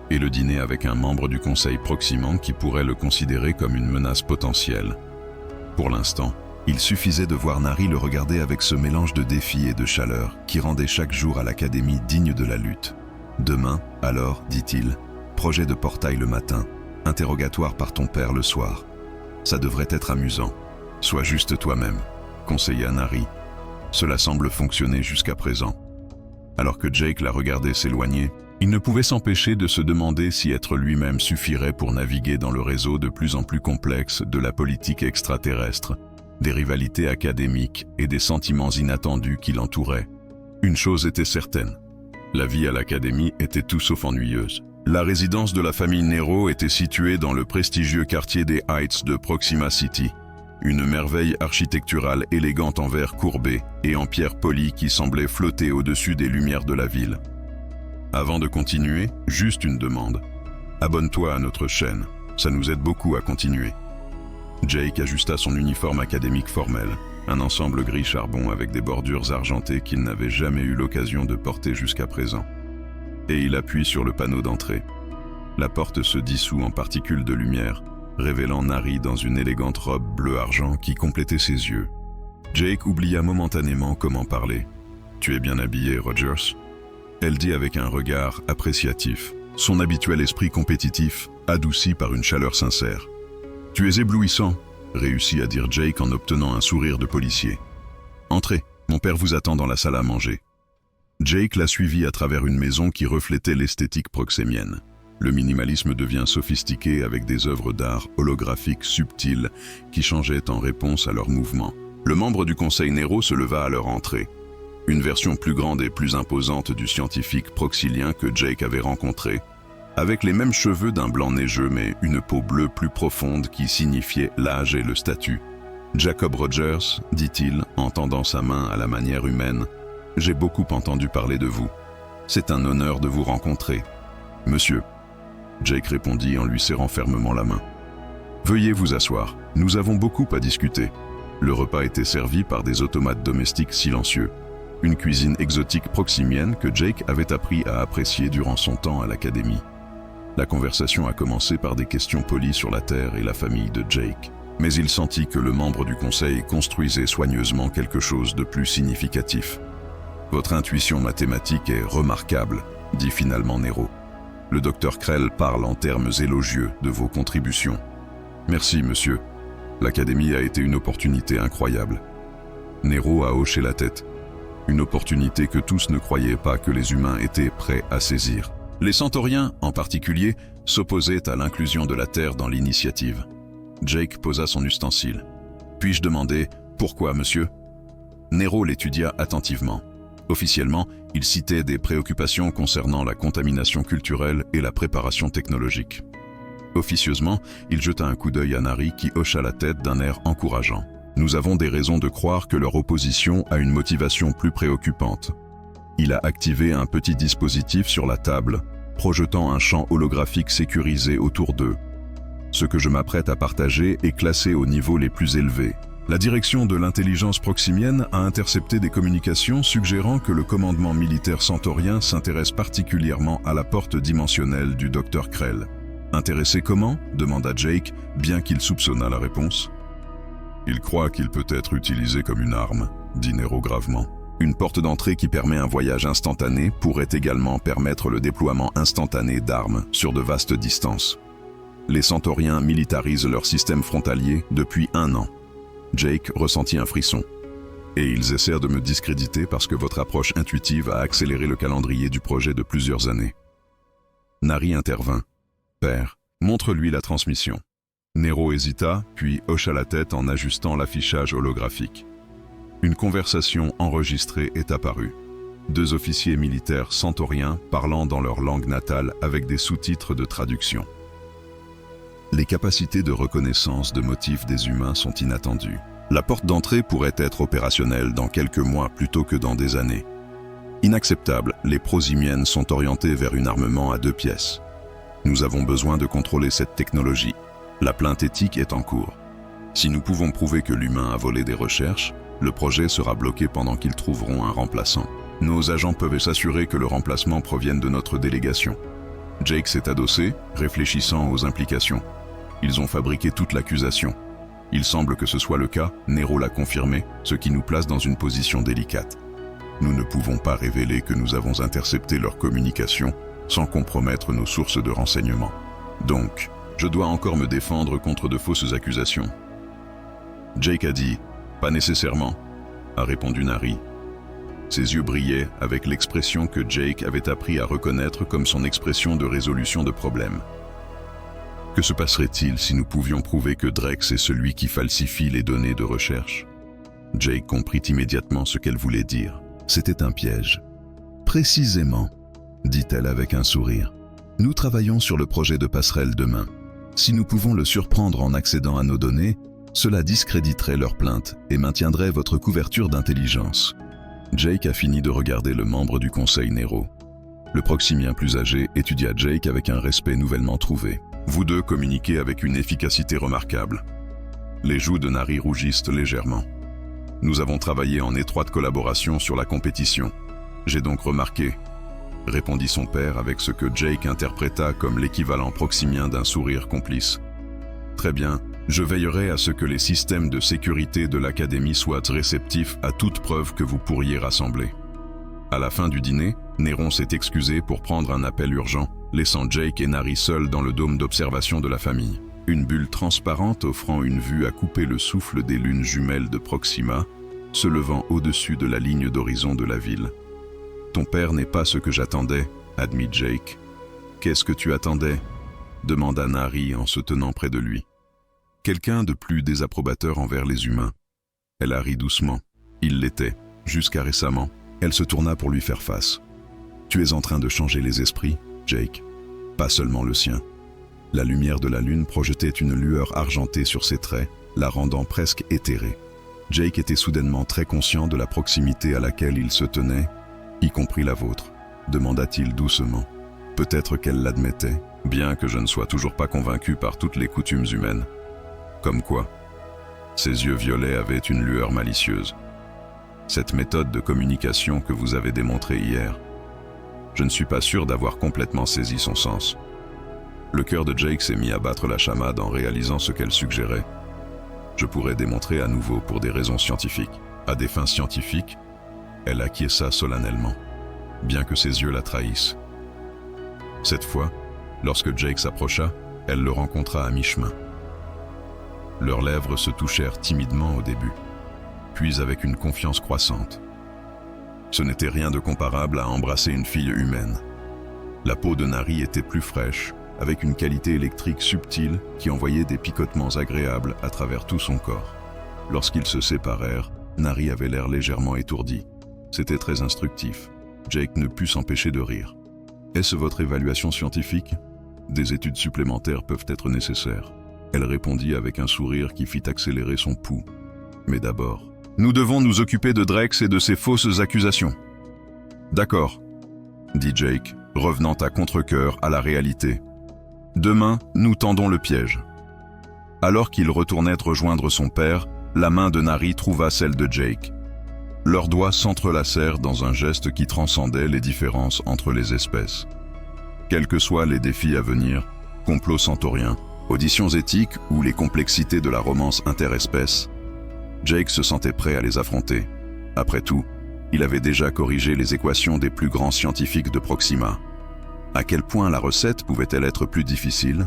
et le dîner avec un membre du conseil proximant qui pourrait le considérer comme une menace potentielle. Pour l'instant, il suffisait de voir Nari le regarder avec ce mélange de défi et de chaleur qui rendait chaque jour à l'académie digne de la lutte. Demain, alors, dit-il, projet de portail le matin, interrogatoire par ton père le soir. Ça devrait être amusant. Sois juste toi-même, conseilla Nari. Cela semble fonctionner jusqu'à présent. Alors que Jake la regardait s'éloigner, il ne pouvait s'empêcher de se demander si être lui-même suffirait pour naviguer dans le réseau de plus en plus complexe de la politique extraterrestre, des rivalités académiques et des sentiments inattendus qui l'entouraient. Une chose était certaine, la vie à l'académie était tout sauf ennuyeuse. La résidence de la famille Nero était située dans le prestigieux quartier des Heights de Proxima City, une merveille architecturale élégante en verre courbé et en pierre polie qui semblait flotter au-dessus des lumières de la ville. Avant de continuer, juste une demande. Abonne-toi à notre chaîne, ça nous aide beaucoup à continuer. Jake ajusta son uniforme académique formel, un ensemble gris charbon avec des bordures argentées qu'il n'avait jamais eu l'occasion de porter jusqu'à présent. Et il appuie sur le panneau d'entrée. La porte se dissout en particules de lumière, révélant Nari dans une élégante robe bleu-argent qui complétait ses yeux. Jake oublia momentanément comment parler. « Tu es bien habillé, Rogers ?» Elle dit avec un regard appréciatif, son habituel esprit compétitif, adouci par une chaleur sincère. « Tu es éblouissant », réussit à dire Jake en obtenant un sourire de policier. « Entrez, mon père vous attend dans la salle à manger. » Jake la suivit à travers une maison qui reflétait l'esthétique proxémienne. Le minimalisme devient sophistiqué avec des œuvres d'art holographiques subtiles qui changeaient en réponse à leurs mouvements. Le membre du conseil Nero se leva à leur entrée. Une version plus grande et plus imposante du scientifique proxylien que Jake avait rencontré, avec les mêmes cheveux d'un blanc neigeux mais une peau bleue plus profonde qui signifiait l'âge et le statut. « Jacob Rogers, dit-il, en tendant sa main à la manière humaine, « j'ai beaucoup entendu parler de vous. C'est un honneur de vous rencontrer. » « Monsieur, » Jake répondit en lui serrant fermement la main. « Veuillez vous asseoir, nous avons beaucoup à discuter. » Le repas était servi par des automates domestiques silencieux, une cuisine exotique proximienne que Jake avait appris à apprécier durant son temps à l'académie. La conversation a commencé par des questions polies sur la Terre et la famille de Jake, mais il sentit que le membre du conseil construisait soigneusement quelque chose de plus significatif. « Votre intuition mathématique est remarquable, » dit finalement Nero. Le docteur Krell parle en termes élogieux de vos contributions. Merci, monsieur. L'académie a été une opportunité incroyable. Nero a hoché la tête. Une opportunité que tous ne croyaient pas que les humains étaient prêts à saisir. Les centauriens, en particulier, s'opposaient à l'inclusion de la Terre dans l'initiative. Jake posa son ustensile. Puis-je demander « Pourquoi, monsieur ?» Nero l'étudia attentivement. Officiellement, il citait des préoccupations concernant la contamination culturelle et la préparation technologique. Officieusement, il jeta un coup d'œil à Nari qui hocha la tête d'un air encourageant. « Nous avons des raisons de croire que leur opposition a une motivation plus préoccupante. » Il a activé un petit dispositif sur la table, projetant un champ holographique sécurisé autour d'eux. Ce que je m'apprête à partager est classé aux niveaux les plus élevés. La direction de l'intelligence proximienne a intercepté des communications suggérant que le commandement militaire centaurien s'intéresse particulièrement à la porte dimensionnelle du Dr. Krell. « Intéressé comment » demanda Jake, bien qu'il soupçonnât la réponse. « Il croit qu'il peut être utilisé comme une arme », dit Nero gravement. « Une porte d'entrée qui permet un voyage instantané pourrait également permettre le déploiement instantané d'armes sur de vastes distances. Les centauriens militarisent leur système frontalier depuis 1 an. » Jake ressentit un frisson. « Et ils essaient de me discréditer parce que votre approche intuitive a accéléré le calendrier du projet de plusieurs années. » Nari intervint. « Père, montre-lui la transmission. » Nero hésita, puis hocha la tête en ajustant l'affichage holographique. Une conversation enregistrée est apparue. 2 officiers militaires centauriens parlant dans leur langue natale avec des sous-titres de traduction. Les capacités de reconnaissance de motifs des humains sont inattendues. La porte d'entrée pourrait être opérationnelle dans quelques mois plutôt que dans des années. Inacceptable, les prosimiennes sont orientées vers un armement à 2 pièces. Nous avons besoin de contrôler cette technologie. La plainte éthique est en cours. Si nous pouvons prouver que l'humain a volé des recherches, le projet sera bloqué pendant qu'ils trouveront un remplaçant. Nos agents peuvent s'assurer que le remplacement provienne de notre délégation. Jake s'est adossé, réfléchissant aux implications. Ils ont fabriqué toute l'accusation. Il semble que ce soit le cas, Nero l'a confirmé, ce qui nous place dans une position délicate. Nous ne pouvons pas révéler que nous avons intercepté leur communication sans compromettre nos sources de renseignements. Donc, je dois encore me défendre contre de fausses accusations. Jake a dit « Pas nécessairement », a répondu Nari. Ses yeux brillaient avec l'expression que Jake avait appris à reconnaître comme son expression de résolution de problèmes. Que se passerait-il si nous pouvions prouver que Drex est celui qui falsifie les données de recherche? Jake comprit immédiatement ce qu'elle voulait dire. C'était un piège. Précisément, dit-elle avec un sourire. Nous travaillons sur le projet de passerelle demain. Si nous pouvons le surprendre en accédant à nos données, cela discréditerait leur plainte et maintiendrait votre couverture d'intelligence. Jake a fini de regarder le membre du conseil Nero. Le proximien plus âgé étudia Jake avec un respect nouvellement trouvé. Vous deux communiquez avec une efficacité remarquable. Les joues de Nari rougissent légèrement. Nous avons travaillé en étroite collaboration sur la compétition. J'ai donc remarqué, répondit son père avec ce que Jake interpréta comme l'équivalent proximien d'un sourire complice. Très bien, je veillerai à ce que les systèmes de sécurité de l'Académie soient réceptifs à toute preuve que vous pourriez rassembler. À la fin du dîner, Néron s'est excusé pour prendre un appel urgent, laissant Jake et Nari seuls dans le dôme d'observation de la famille. Une bulle transparente offrant une vue à couper le souffle des lunes jumelles de Proxima, se levant au-dessus de la ligne d'horizon de la ville. « Ton père n'est pas ce que j'attendais », admit Jake. « Qu'est-ce que tu attendais » demanda Nari en se tenant près de lui. « Quelqu'un de plus désapprobateur envers les humains. » Elle a ri doucement. Il l'était, jusqu'à récemment. Elle se tourna pour lui faire face. « Tu es en train de changer les esprits, Jake. Pas seulement le sien. » La lumière de la lune projetait une lueur argentée sur ses traits, la rendant presque éthérée. Jake était soudainement très conscient de la proximité à laquelle il se tenait, y compris la vôtre, demanda-t-il doucement. Peut-être qu'elle l'admettait, bien que je ne sois toujours pas convaincu par toutes les coutumes humaines. Comme quoi, ses yeux violets avaient une lueur malicieuse. Cette méthode de communication que vous avez démontrée hier, je ne suis pas sûr d'avoir complètement saisi son sens. Le cœur de Jake s'est mis à battre la chamade en réalisant ce qu'elle suggérait. Je pourrais démontrer à nouveau pour des raisons scientifiques. À des fins scientifiques, elle acquiesça solennellement, bien que ses yeux la trahissent. Cette fois, lorsque Jake s'approcha, elle le rencontra à mi-chemin. Leurs lèvres se touchèrent timidement au début, puis avec une confiance croissante. Ce n'était rien de comparable à embrasser une fille humaine. La peau de Nari était plus fraîche, avec une qualité électrique subtile qui envoyait des picotements agréables à travers tout son corps. Lorsqu'ils se séparèrent, Nari avait l'air légèrement étourdi. C'était très instructif. Jake ne put s'empêcher de rire. « Est-ce votre évaluation scientifique ? Des études supplémentaires peuvent être nécessaires. » Elle répondit avec un sourire qui fit accélérer son pouls. « Mais d'abord, nous devons nous occuper de Drex et de ses fausses accusations. » D'accord, dit Jake, revenant à contre-cœur à la réalité. Demain, nous tendons le piège. Alors qu'il retournait rejoindre son père, la main de Nari trouva celle de Jake. Leurs doigts s'entrelacèrent dans un geste qui transcendait les différences entre les espèces. Quels que soient les défis à venir, complots centauriens, auditions éthiques ou les complexités de la romance interespèce, Jake se sentait prêt à les affronter. Après tout, il avait déjà corrigé les équations des plus grands scientifiques de Proxima. À quel point la recette pouvait-elle être plus difficile?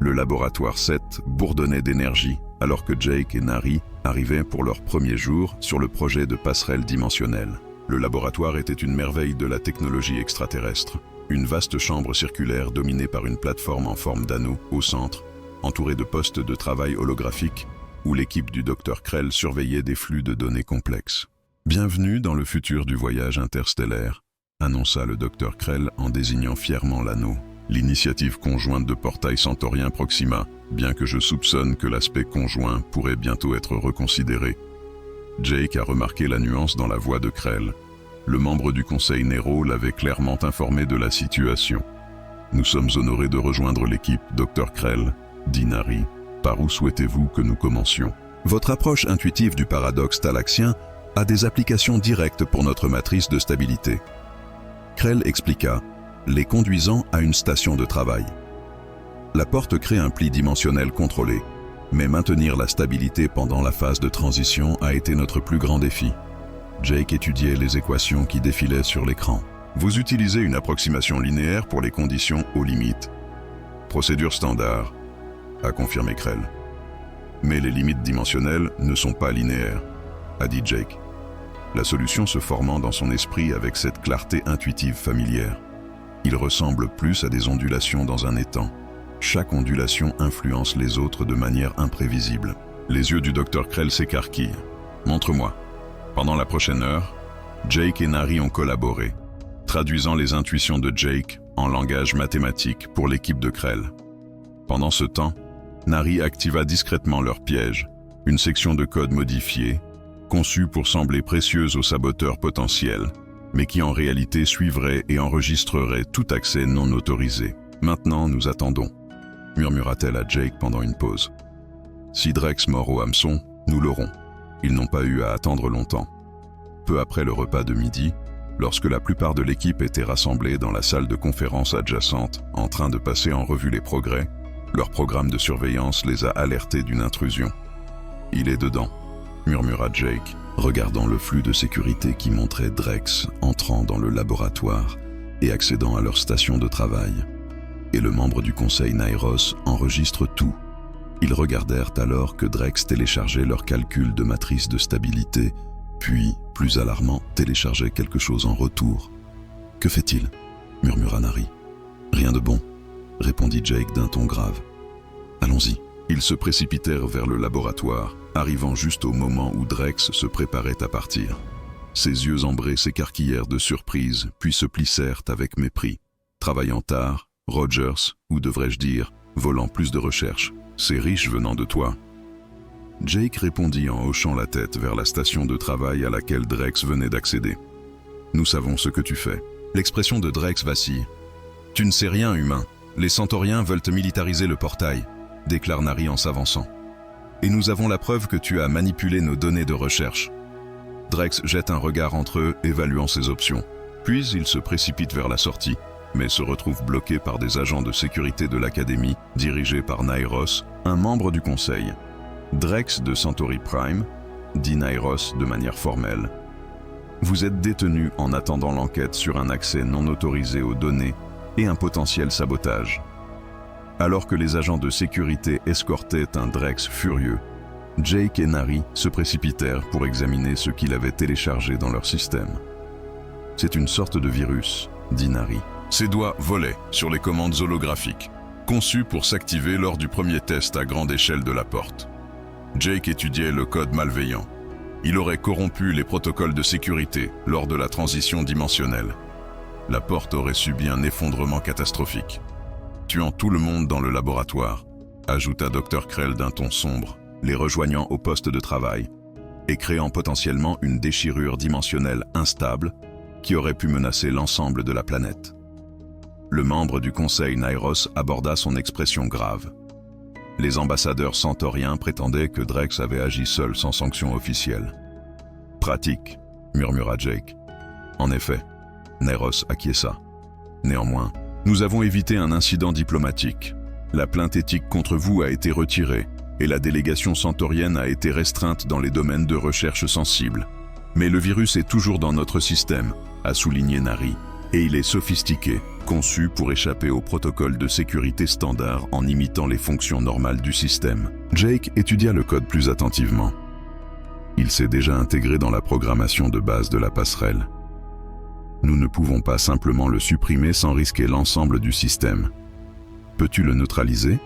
Le laboratoire 7 bourdonnait d'énergie alors que Jake et Nari arrivaient pour leur premier jour sur le projet de passerelle dimensionnelle. Le laboratoire était une merveille de la technologie extraterrestre. Une vaste chambre circulaire dominée par une plateforme en forme d'anneau au centre, entourée de postes de travail holographiques, où l'équipe du Dr Krell surveillait des flux de données complexes. « Bienvenue dans le futur du voyage interstellaire », annonça le Dr Krell en désignant fièrement l'anneau. L'initiative conjointe de Portail Centaurien Proxima, bien que je soupçonne que l'aspect conjoint pourrait bientôt être reconsidéré. Jake a remarqué la nuance dans la voix de Krell. Le membre du conseil Nero l'avait clairement informé de la situation. « Nous sommes honorés de rejoindre l'équipe, Dr Krell, dit Nari. Par où souhaitez-vous que nous commencions ? Votre approche intuitive du paradoxe thalaxien a des applications directes pour notre matrice de stabilité. » Krell expliqua, les conduisant à une station de travail. La porte crée un pli dimensionnel contrôlé, mais maintenir la stabilité pendant la phase de transition a été notre plus grand défi. Jake étudiait les équations qui défilaient sur l'écran. Vous utilisez une approximation linéaire pour les conditions aux limites. Procédure standard, a confirmé Krell. Mais les limites dimensionnelles ne sont pas linéaires, a dit Jake, la solution se formant dans son esprit avec cette clarté intuitive familière. Il ressemble plus à des ondulations dans un étang. Chaque ondulation influence les autres de manière imprévisible. Les yeux du Dr Krell s'écarquillent. Montre-moi. Pendant la prochaine heure, Jake et Nari ont collaboré, traduisant les intuitions de Jake en langage mathématique pour l'équipe de Krell. Pendant ce temps, Nari activa discrètement leur piège, une section de code modifiée, conçue pour sembler précieuse aux saboteurs potentiels, mais qui en réalité suivrait et enregistrerait tout accès non autorisé. « Maintenant, nous attendons », murmura-t-elle à Jake pendant une pause. « Si Drex mord au hameçon, nous l'aurons. » Ils n'ont pas eu à attendre longtemps. Peu après le repas de midi, lorsque la plupart de l'équipe était rassemblée dans la salle de conférence adjacente, en train de passer en revue les progrès, leur programme de surveillance les a alertés d'une intrusion. « Il est dedans », murmura Jake, regardant le flux de sécurité qui montrait Drex entrant dans le laboratoire et accédant à leur station de travail. Et le membre du conseil Nairos enregistre tout. Ils regardèrent alors que Drex téléchargeait leur calcul de matrice de stabilité, puis, plus alarmant, téléchargeait quelque chose en retour. « Que fait-il » murmura Nari. « Rien de bon » répondit Jake d'un ton grave. « Allons-y. » Ils se précipitèrent vers le laboratoire, arrivant juste au moment où Drex se préparait à partir. Ses yeux ambrés s'écarquillèrent de surprise, puis se plissèrent avec mépris. Travaillant tard, Rogers, ou devrais-je dire, volant plus de recherche. C'est riche venant de toi. Jake répondit en hochant la tête vers la station de travail à laquelle Drex venait d'accéder. Nous savons ce que tu fais. L'expression de Drex vacille. Tu ne sais rien, humain. Les centauriens veulent te militariser le portail, déclare Nari en s'avançant. Et nous avons la preuve que tu as manipulé nos données de recherche. Drex jette un regard entre eux, évaluant ses options. Puis il se précipite vers la sortie, mais se retrouve bloqué par des agents de sécurité de l'Académie, dirigés par Nairos, un membre du conseil. Drex de Centauri Prime, dit Nairos de manière formelle. Vous êtes détenu en attendant l'enquête sur un accès non autorisé aux données et un potentiel sabotage. Alors que les agents de sécurité escortaient un Drex furieux, Jake et Nari se précipitèrent pour examiner ce qu'il avait téléchargé dans leur système. C'est une sorte de virus, dit Nari. Ses doigts volaient sur les commandes holographiques, conçues pour s'activer lors du premier test à grande échelle de la porte. Jake étudiait le code malveillant. Il aurait corrompu les protocoles de sécurité lors de la transition dimensionnelle. La porte aurait subi un effondrement catastrophique, tuant tout le monde dans le laboratoire, ajouta Dr Krell d'un ton sombre, les rejoignant au poste de travail, et créant potentiellement une déchirure dimensionnelle instable, qui aurait pu menacer l'ensemble de la planète. Le membre du conseil Nairos aborda son expression grave. Les ambassadeurs centauriens prétendaient que Drex avait agi seul sans sanction officielle. « Pratique », murmura Jake. En effet, Nairos acquiesça. Néanmoins, nous avons évité un incident diplomatique. La plainte éthique contre vous a été retirée et la délégation centaurienne a été restreinte dans les domaines de recherche sensibles. Mais le virus est toujours dans notre système, a souligné Nari, et il est sophistiqué, conçu pour échapper au protocole de sécurité standard en imitant les fonctions normales du système. Jake étudia le code plus attentivement. Il s'est déjà intégré dans la programmation de base de la passerelle. Nous ne pouvons pas simplement le supprimer sans risquer l'ensemble du système. Peux-tu le neutraliser ?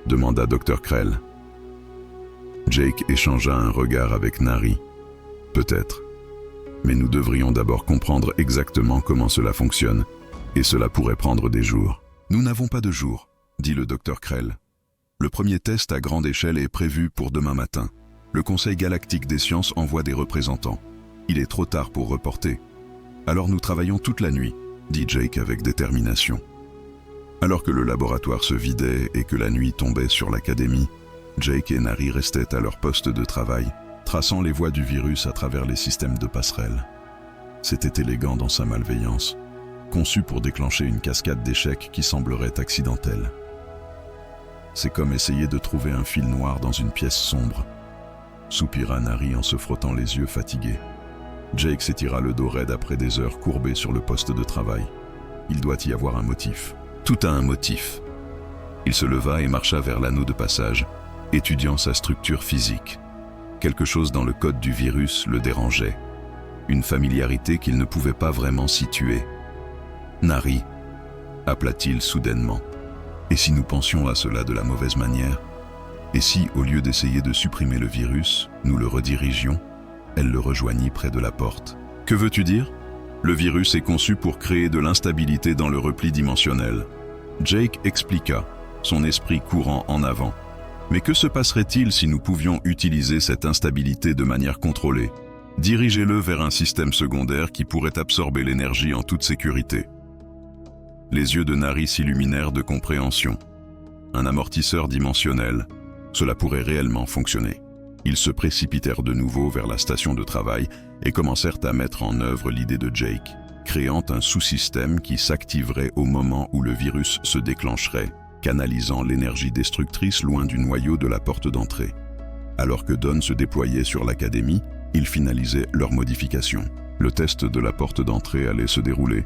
Demanda Dr. Krell. Jake échangea un regard avec Nari. Peut-être. Mais nous devrions d'abord comprendre exactement comment cela fonctionne, et cela pourrait prendre des jours. Nous n'avons pas de jours, dit le Dr. Krell. Le premier test à grande échelle est prévu pour demain matin. Le Conseil galactique des sciences envoie des représentants. Il est trop tard pour reporter. Alors nous travaillons toute la nuit, dit Jake avec détermination. Alors que le laboratoire se vidait et que la nuit tombait sur l'académie, Jake et Nari restaient à leur poste de travail, traçant les voies du virus à travers les systèmes de passerelle. C'était élégant dans sa malveillance, conçu pour déclencher une cascade d'échecs qui semblerait accidentelle. C'est comme essayer de trouver un fil noir dans une pièce sombre, soupira Nari en se frottant les yeux fatigués. Jake s'étira le dos raide après des heures courbées sur le poste de travail. Il doit y avoir un motif. Tout a un motif. Il se leva et marcha vers l'anneau de passage, étudiant sa structure physique. Quelque chose dans le code du virus le dérangeait. Une familiarité qu'il ne pouvait pas vraiment situer. « Nari » appela-t-il soudainement. « Et si nous pensions à cela de la mauvaise manière ? Et si, au lieu d'essayer de supprimer le virus, nous le redirigions ?» Elle le rejoignit près de la porte. « Que veux-tu dire ? Le virus est conçu pour créer de l'instabilité dans le repli dimensionnel. » Jake expliqua, son esprit courant en avant. « Mais que se passerait-il si nous pouvions utiliser cette instabilité de manière contrôlée ? Dirigez-le vers un système secondaire qui pourrait absorber l'énergie en toute sécurité. » Les yeux de Nari s'illuminèrent de compréhension. Un amortisseur dimensionnel, cela pourrait réellement fonctionner. Ils se précipitèrent de nouveau vers la station de travail et commencèrent à mettre en œuvre l'idée de Jake, créant un sous-système qui s'activerait au moment où le virus se déclencherait, canalisant l'énergie destructrice loin du noyau de la porte d'entrée. Alors que Dawn se déployait sur l'académie, ils finalisaient leur modification. Le test de la porte d'entrée allait se dérouler,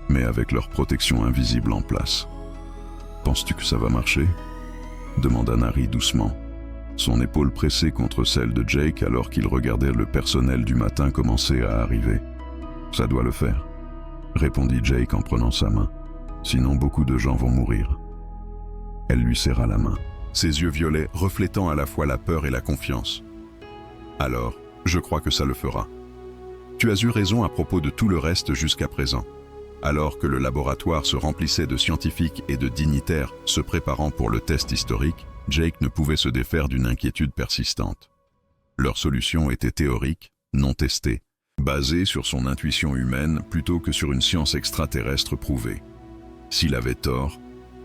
mais avec leur protection invisible en place. « Penses-tu que ça va marcher ?» demanda Nari doucement, son épaule pressée contre celle de Jake alors qu'il regardait le personnel du matin commencer à arriver. « Ça doit le faire, » répondit Jake en prenant sa main. « Sinon beaucoup de gens vont mourir. » Elle lui serra la main, ses yeux violets reflétant à la fois la peur et la confiance. « Alors, je crois que ça le fera. Tu as eu raison à propos de tout le reste jusqu'à présent. » Alors que le laboratoire se remplissait de scientifiques et de dignitaires se préparant pour le test historique, Jake ne pouvait se défaire d'une inquiétude persistante. Leur solution était théorique, non testée, basée sur son intuition humaine plutôt que sur une science extraterrestre prouvée. S'il avait tort,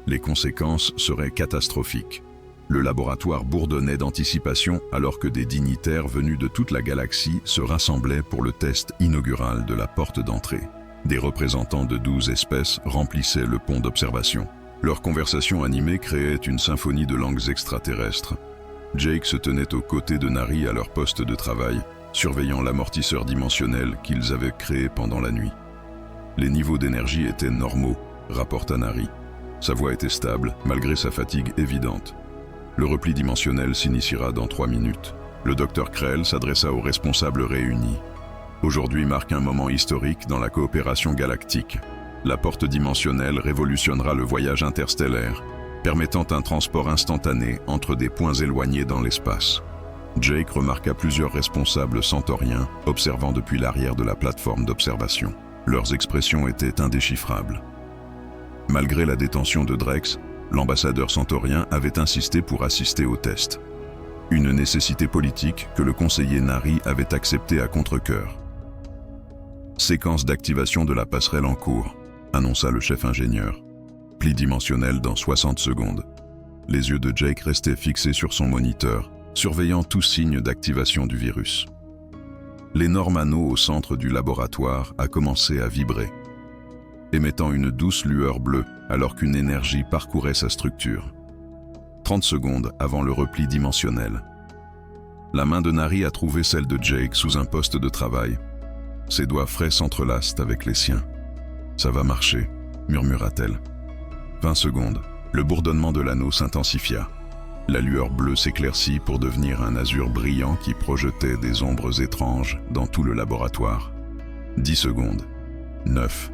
les conséquences seraient catastrophiques. Le laboratoire bourdonnait d'anticipation alors que des dignitaires venus de toute la galaxie se rassemblaient pour le test inaugural de la porte d'entrée. Des représentants de 12 espèces remplissaient le pont d'observation. Leur conversation animée créait une symphonie de langues extraterrestres. Jake se tenait aux côtés de Nari à leur poste de travail, surveillant l'amortisseur dimensionnel qu'ils avaient créé pendant la nuit. Les niveaux d'énergie étaient normaux, rapporta Nari. Sa voix était stable, malgré sa fatigue évidente. Le repli dimensionnel s'initiera dans 3 minutes. Le Dr. Krell s'adressa aux responsables réunis. Aujourd'hui marque un moment historique dans la coopération galactique. La porte dimensionnelle révolutionnera le voyage interstellaire, permettant un transport instantané entre des points éloignés dans l'espace. Jake remarqua plusieurs responsables centauriens observant depuis l'arrière de la plateforme d'observation. Leurs expressions étaient indéchiffrables. Malgré la détention de Drex, l'ambassadeur centaurien avait insisté pour assister au test. Une nécessité politique que le conseiller Nari avait acceptée à contre-cœur. Séquence d'activation de la passerelle en cours, annonça le chef ingénieur. Pli dimensionnel dans 60 secondes. Les yeux de Jake restaient fixés sur son moniteur, surveillant tout signe d'activation du virus. L'énorme anneau au centre du laboratoire a commencé à vibrer, émettant une douce lueur bleue alors qu'une énergie parcourait sa structure. 30 secondes avant le repli dimensionnel. La main de Nari a trouvé celle de Jake sous un poste de travail. Ses doigts frais s'entrelacent avec les siens. « Ça va marcher », murmura-t-elle. 20 secondes. Le bourdonnement de l'anneau s'intensifia. La lueur bleue s'éclaircit pour devenir un azur brillant qui projetait des ombres étranges dans tout le laboratoire. 10 secondes. 9.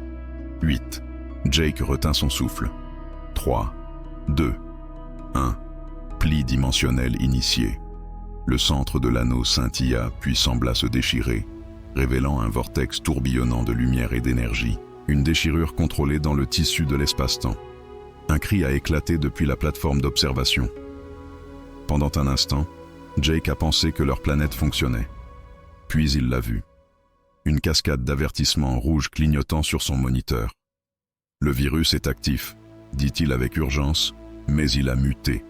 8. Jake retint son souffle. 3. 2. 1. Pli dimensionnel initié. Le centre de l'anneau scintilla puis sembla se déchirer, révélant un vortex tourbillonnant de lumière et d'énergie. Une déchirure contrôlée dans le tissu de l'espace-temps. Un cri a éclaté depuis la plateforme d'observation. Pendant un instant, Jake a pensé que leur planète fonctionnait. Puis il l'a vu. Une cascade d'avertissements rouges clignotant sur son moniteur. Le virus est actif, dit-il avec urgence, mais il a muté.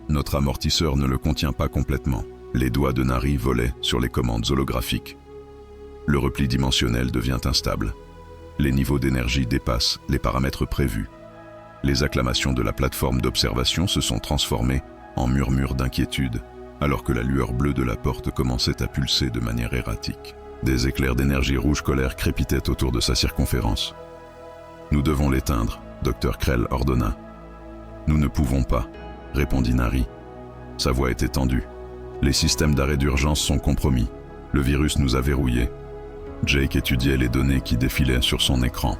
Notre amortisseur ne le contient pas complètement. Les doigts de Nari volaient sur les commandes holographiques. Le repli dimensionnel devient instable. Les niveaux d'énergie dépassent les paramètres prévus. Les acclamations de la plateforme d'observation se sont transformées en murmures d'inquiétude, alors que la lueur bleue de la porte commençait à pulser de manière erratique. Des éclairs d'énergie rouge colère crépitaient autour de sa circonférence. « Nous devons l'éteindre », Dr. Krell ordonna. « Nous ne pouvons pas », répondit Nari. Sa voix était tendue. « Les systèmes d'arrêt d'urgence sont compromis. Le virus nous a verrouillés. » Jake étudiait les données qui défilaient sur son écran.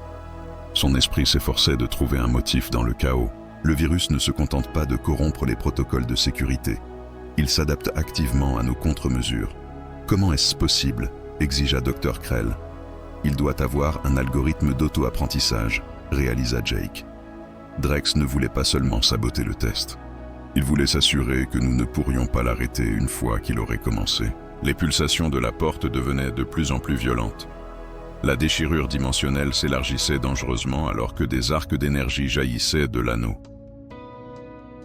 Son esprit s'efforçait de trouver un motif dans le chaos. Le virus ne se contente pas de corrompre les protocoles de sécurité. Il s'adapte activement à nos contre-mesures. Comment est-ce possible ? Exigea Dr. Krell. Il doit avoir un algorithme d'auto-apprentissage, réalisa Jake. Drex ne voulait pas seulement saboter le test. Il voulait s'assurer que nous ne pourrions pas l'arrêter une fois qu'il aurait commencé. Les pulsations de la porte devenaient de plus en plus violentes. La déchirure dimensionnelle s'élargissait dangereusement alors que des arcs d'énergie jaillissaient de l'anneau.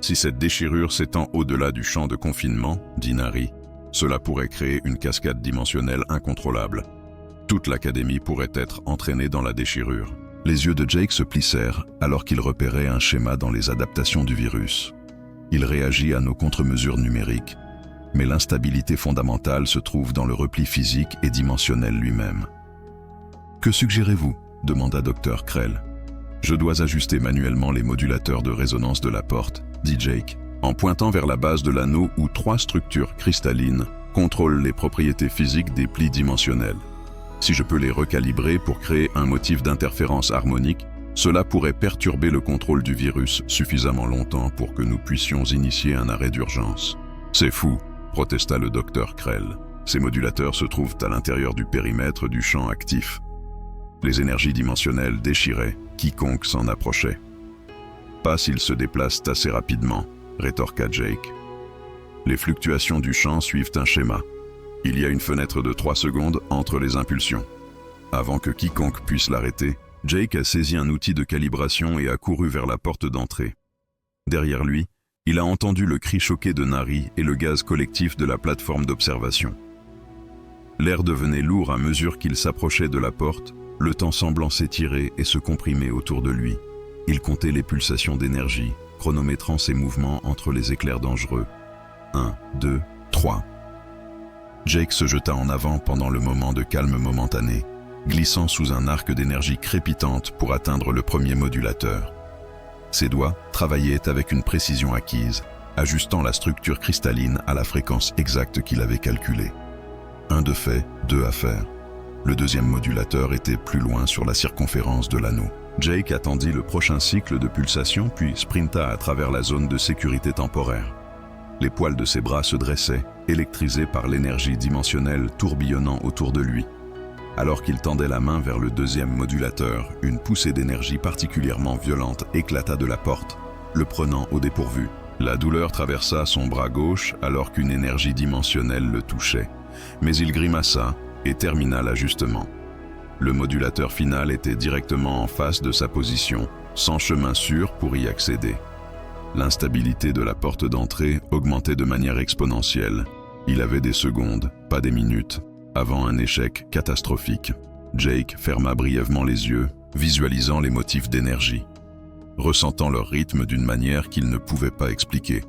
Si cette déchirure s'étend au-delà du champ de confinement, dit Nari, cela pourrait créer une cascade dimensionnelle incontrôlable. Toute l'académie pourrait être entraînée dans la déchirure. Les yeux de Jake se plissèrent alors qu'il repérait un schéma dans les adaptations du virus. Il réagit à nos contre-mesures numériques, mais l'instabilité fondamentale se trouve dans le repli physique et dimensionnel lui-même. « Que suggérez-vous » demanda Dr. Krell. « Je dois ajuster manuellement les modulateurs de résonance de la porte, dit Jake, en pointant vers la base de l'anneau où 3 structures cristallines contrôlent les propriétés physiques des plis dimensionnels. Si je peux les recalibrer pour créer un motif d'interférence harmonique, cela pourrait perturber le contrôle du virus suffisamment longtemps pour que nous puissions initier un arrêt d'urgence. »« C'est fou !» protesta le docteur Krell. « Ces modulateurs se trouvent à l'intérieur du périmètre du champ actif. Les énergies dimensionnelles déchiraient quiconque s'en approchait. »« Pas s'ils se déplacent assez rapidement, » rétorqua Jake. « Les fluctuations du champ suivent un schéma. Il y a une fenêtre de 3 secondes entre les impulsions. Avant que quiconque puisse l'arrêter, Jake a saisi un outil de calibration et a couru vers la porte d'entrée. Derrière lui, il a entendu le cri choqué de Nari et le gaz collectif de la plateforme d'observation. L'air devenait lourd à mesure qu'il s'approchait de la porte, le temps semblant s'étirer et se comprimer autour de lui. Il comptait les pulsations d'énergie, chronométrant ses mouvements entre les éclairs dangereux. 1, 2, 3. Jake se jeta en avant pendant le moment de calme momentané, glissant sous un arc d'énergie crépitante pour atteindre le premier modulateur. Ses doigts travaillaient avec une précision acquise, ajustant la structure cristalline à la fréquence exacte qu'il avait calculée. 1 de fait, 2 à faire. Le deuxième modulateur était plus loin sur la circonférence de l'anneau. Jake attendit le prochain cycle de pulsation puis sprinta à travers la zone de sécurité temporaire. Les poils de ses bras se dressaient, électrisés par l'énergie dimensionnelle tourbillonnant autour de lui. Alors qu'il tendait la main vers le deuxième modulateur, une poussée d'énergie particulièrement violente éclata de la porte, le prenant au dépourvu. La douleur traversa son bras gauche alors qu'une énergie dimensionnelle le touchait, mais il grimaça et termina l'ajustement. Le modulateur final était directement en face de sa position, sans chemin sûr pour y accéder. L'instabilité de la porte d'entrée augmentait de manière exponentielle. Il avait des secondes, pas des minutes, avant un échec catastrophique. Jake ferma brièvement les yeux, visualisant les motifs d'énergie, ressentant leur rythme d'une manière qu'il ne pouvait pas expliquer.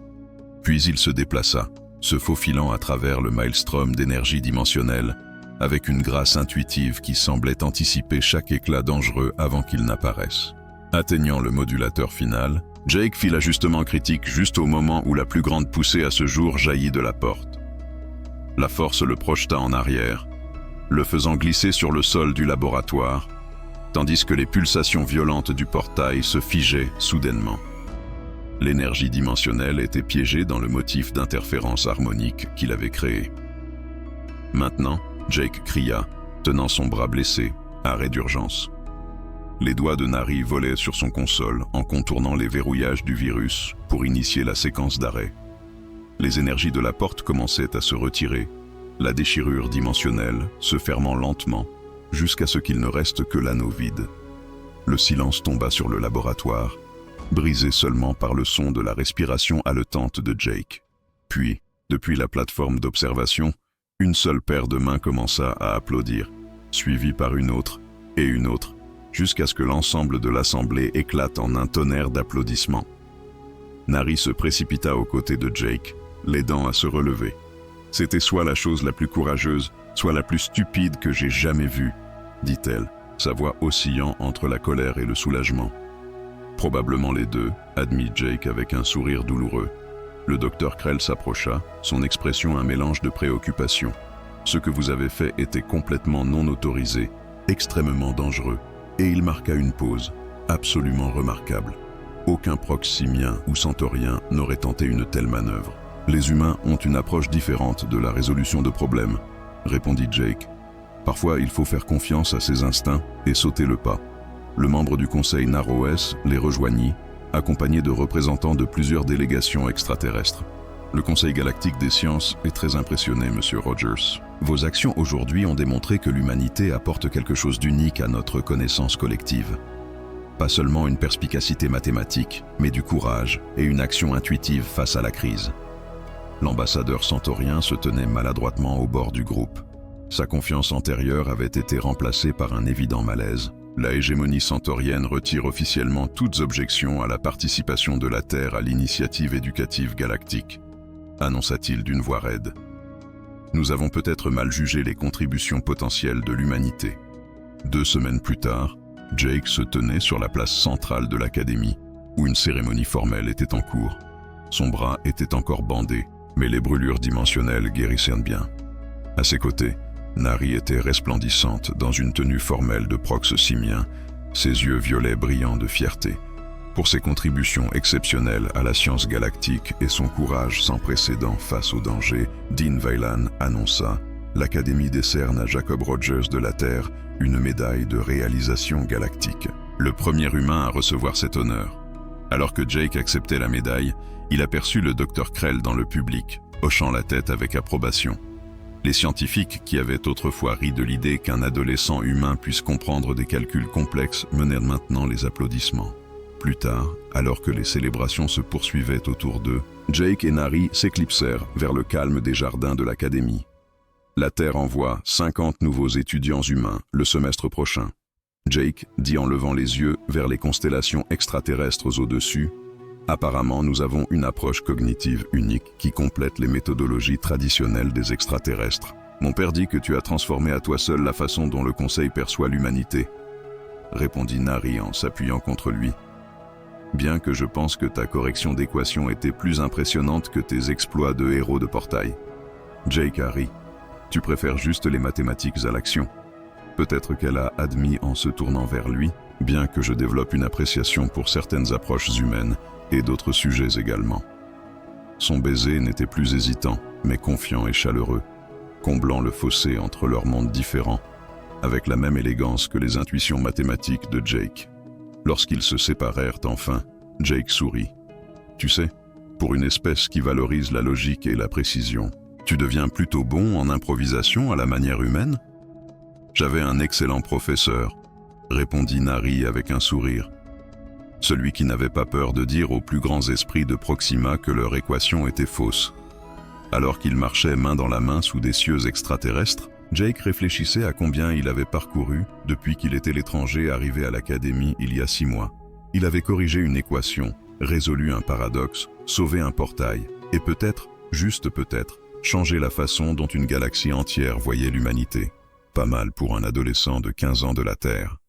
Puis il se déplaça, se faufilant à travers le maelstrom d'énergie dimensionnelle, avec une grâce intuitive qui semblait anticiper chaque éclat dangereux avant qu'il n'apparaisse. Atteignant le modulateur final, Jake fit l'ajustement critique juste au moment où la plus grande poussée à ce jour jaillit de la porte. La force le projeta en arrière, le faisant glisser sur le sol du laboratoire, tandis que les pulsations violentes du portail se figeaient soudainement. L'énergie dimensionnelle était piégée dans le motif d'interférence harmonique qu'il avait créé. Maintenant, Jake cria, tenant son bras blessé, arrêt d'urgence. Les doigts de Nari volaient sur son console en contournant les verrouillages du virus pour initier la séquence d'arrêt. Les énergies de la porte commençaient à se retirer, la déchirure dimensionnelle se fermant lentement jusqu'à ce qu'il ne reste que l'anneau vide. Le silence tomba sur le laboratoire, brisé seulement par le son de la respiration haletante de Jake. Puis, depuis la plateforme d'observation, une seule paire de mains commença à applaudir, suivie par une autre, jusqu'à ce que l'ensemble de l'assemblée éclate en un tonnerre d'applaudissements. Nari se précipita aux côtés de Jake, l'aidant à se relever. C'était soit la chose la plus courageuse, soit la plus stupide que j'ai jamais vue, dit-elle, sa voix oscillant entre la colère et le soulagement. Probablement les deux, admit Jake avec un sourire douloureux. Le docteur Krell s'approcha, son expression un mélange de préoccupation. Ce que vous avez fait était complètement non autorisé, extrêmement dangereux, et il marqua une pause, absolument remarquable. Aucun proximien ou centaurien n'aurait tenté une telle manœuvre. Les humains ont une approche différente de la résolution de problèmes, répondit Jake. Parfois, il faut faire confiance à ses instincts et sauter le pas. Le membre du conseil Naroes les rejoignit, accompagné de représentants de plusieurs délégations extraterrestres. Le Conseil galactique des sciences est très impressionné, Monsieur Rogers. Vos actions aujourd'hui ont démontré que l'humanité apporte quelque chose d'unique à notre connaissance collective. Pas seulement une perspicacité mathématique, mais du courage et une action intuitive face à la crise. L'ambassadeur centaurien se tenait maladroitement au bord du groupe. Sa confiance antérieure avait été remplacée par un évident malaise. La hégémonie centaurienne retire officiellement toutes objections à la participation de la Terre à l'initiative éducative galactique, annonça-t-il d'une voix raide. Nous avons peut-être mal jugé les contributions potentielles de l'humanité. 2 semaines plus tard, Jake se tenait sur la place centrale de l'académie, où une cérémonie formelle était en cours. Son bras était encore bandé, mais les brûlures dimensionnelles guérissaient bien. À ses côtés, Nari était resplendissante dans une tenue formelle de prox simien, ses yeux violets brillants de fierté. Pour ses contributions exceptionnelles à la science galactique et son courage sans précédent face au danger, Dean Veylan annonça « L'Académie décerne à Jacob Rogers de la Terre une médaille de réalisation galactique. » Le premier humain à recevoir cet honneur. Alors que Jake acceptait la médaille, il aperçut le Dr Krell dans le public, hochant la tête avec approbation. Les scientifiques, qui avaient autrefois ri de l'idée qu'un adolescent humain puisse comprendre des calculs complexes, menèrent maintenant les applaudissements. Plus tard, alors que les célébrations se poursuivaient autour d'eux, Jake et Nari s'éclipsèrent vers le calme des jardins de l'Académie. La Terre envoie 50 nouveaux étudiants humains le semestre prochain. Jake dit en levant les yeux vers les constellations extraterrestres au-dessus. Apparemment, nous avons une approche cognitive unique qui complète les méthodologies traditionnelles des extraterrestres. Mon père dit que tu as transformé à toi seul la façon dont le Conseil perçoit l'humanité, répondit Nari en s'appuyant contre lui. Bien que je pense que ta correction d'équation était plus impressionnante que tes exploits de héros de portail. Jake a ri. Tu préfères juste les mathématiques à l'action. Peut-être qu'elle a admis en se tournant vers lui, bien que je développe une appréciation pour certaines approches humaines et d'autres sujets également. Son baiser n'était plus hésitant, mais confiant et chaleureux, comblant le fossé entre leurs mondes différents, avec la même élégance que les intuitions mathématiques de Jake. Lorsqu'ils se séparèrent enfin, Jake sourit. Tu sais, pour une espèce qui valorise la logique et la précision, tu deviens plutôt bon en improvisation à la manière humaine ? J'avais un excellent professeur, répondit Nari avec un sourire. Celui qui n'avait pas peur de dire aux plus grands esprits de Proxima que leur équation était fausse. Alors qu'il marchait main dans la main sous des cieux extraterrestres, Jake réfléchissait à combien il avait parcouru depuis qu'il était l'étranger arrivé à l'académie il y a 6 mois. Il avait corrigé une équation, résolu un paradoxe, sauvé un portail, et peut-être, juste peut-être, changé la façon dont une galaxie entière voyait l'humanité. Pas mal pour un adolescent de 15 ans de la Terre.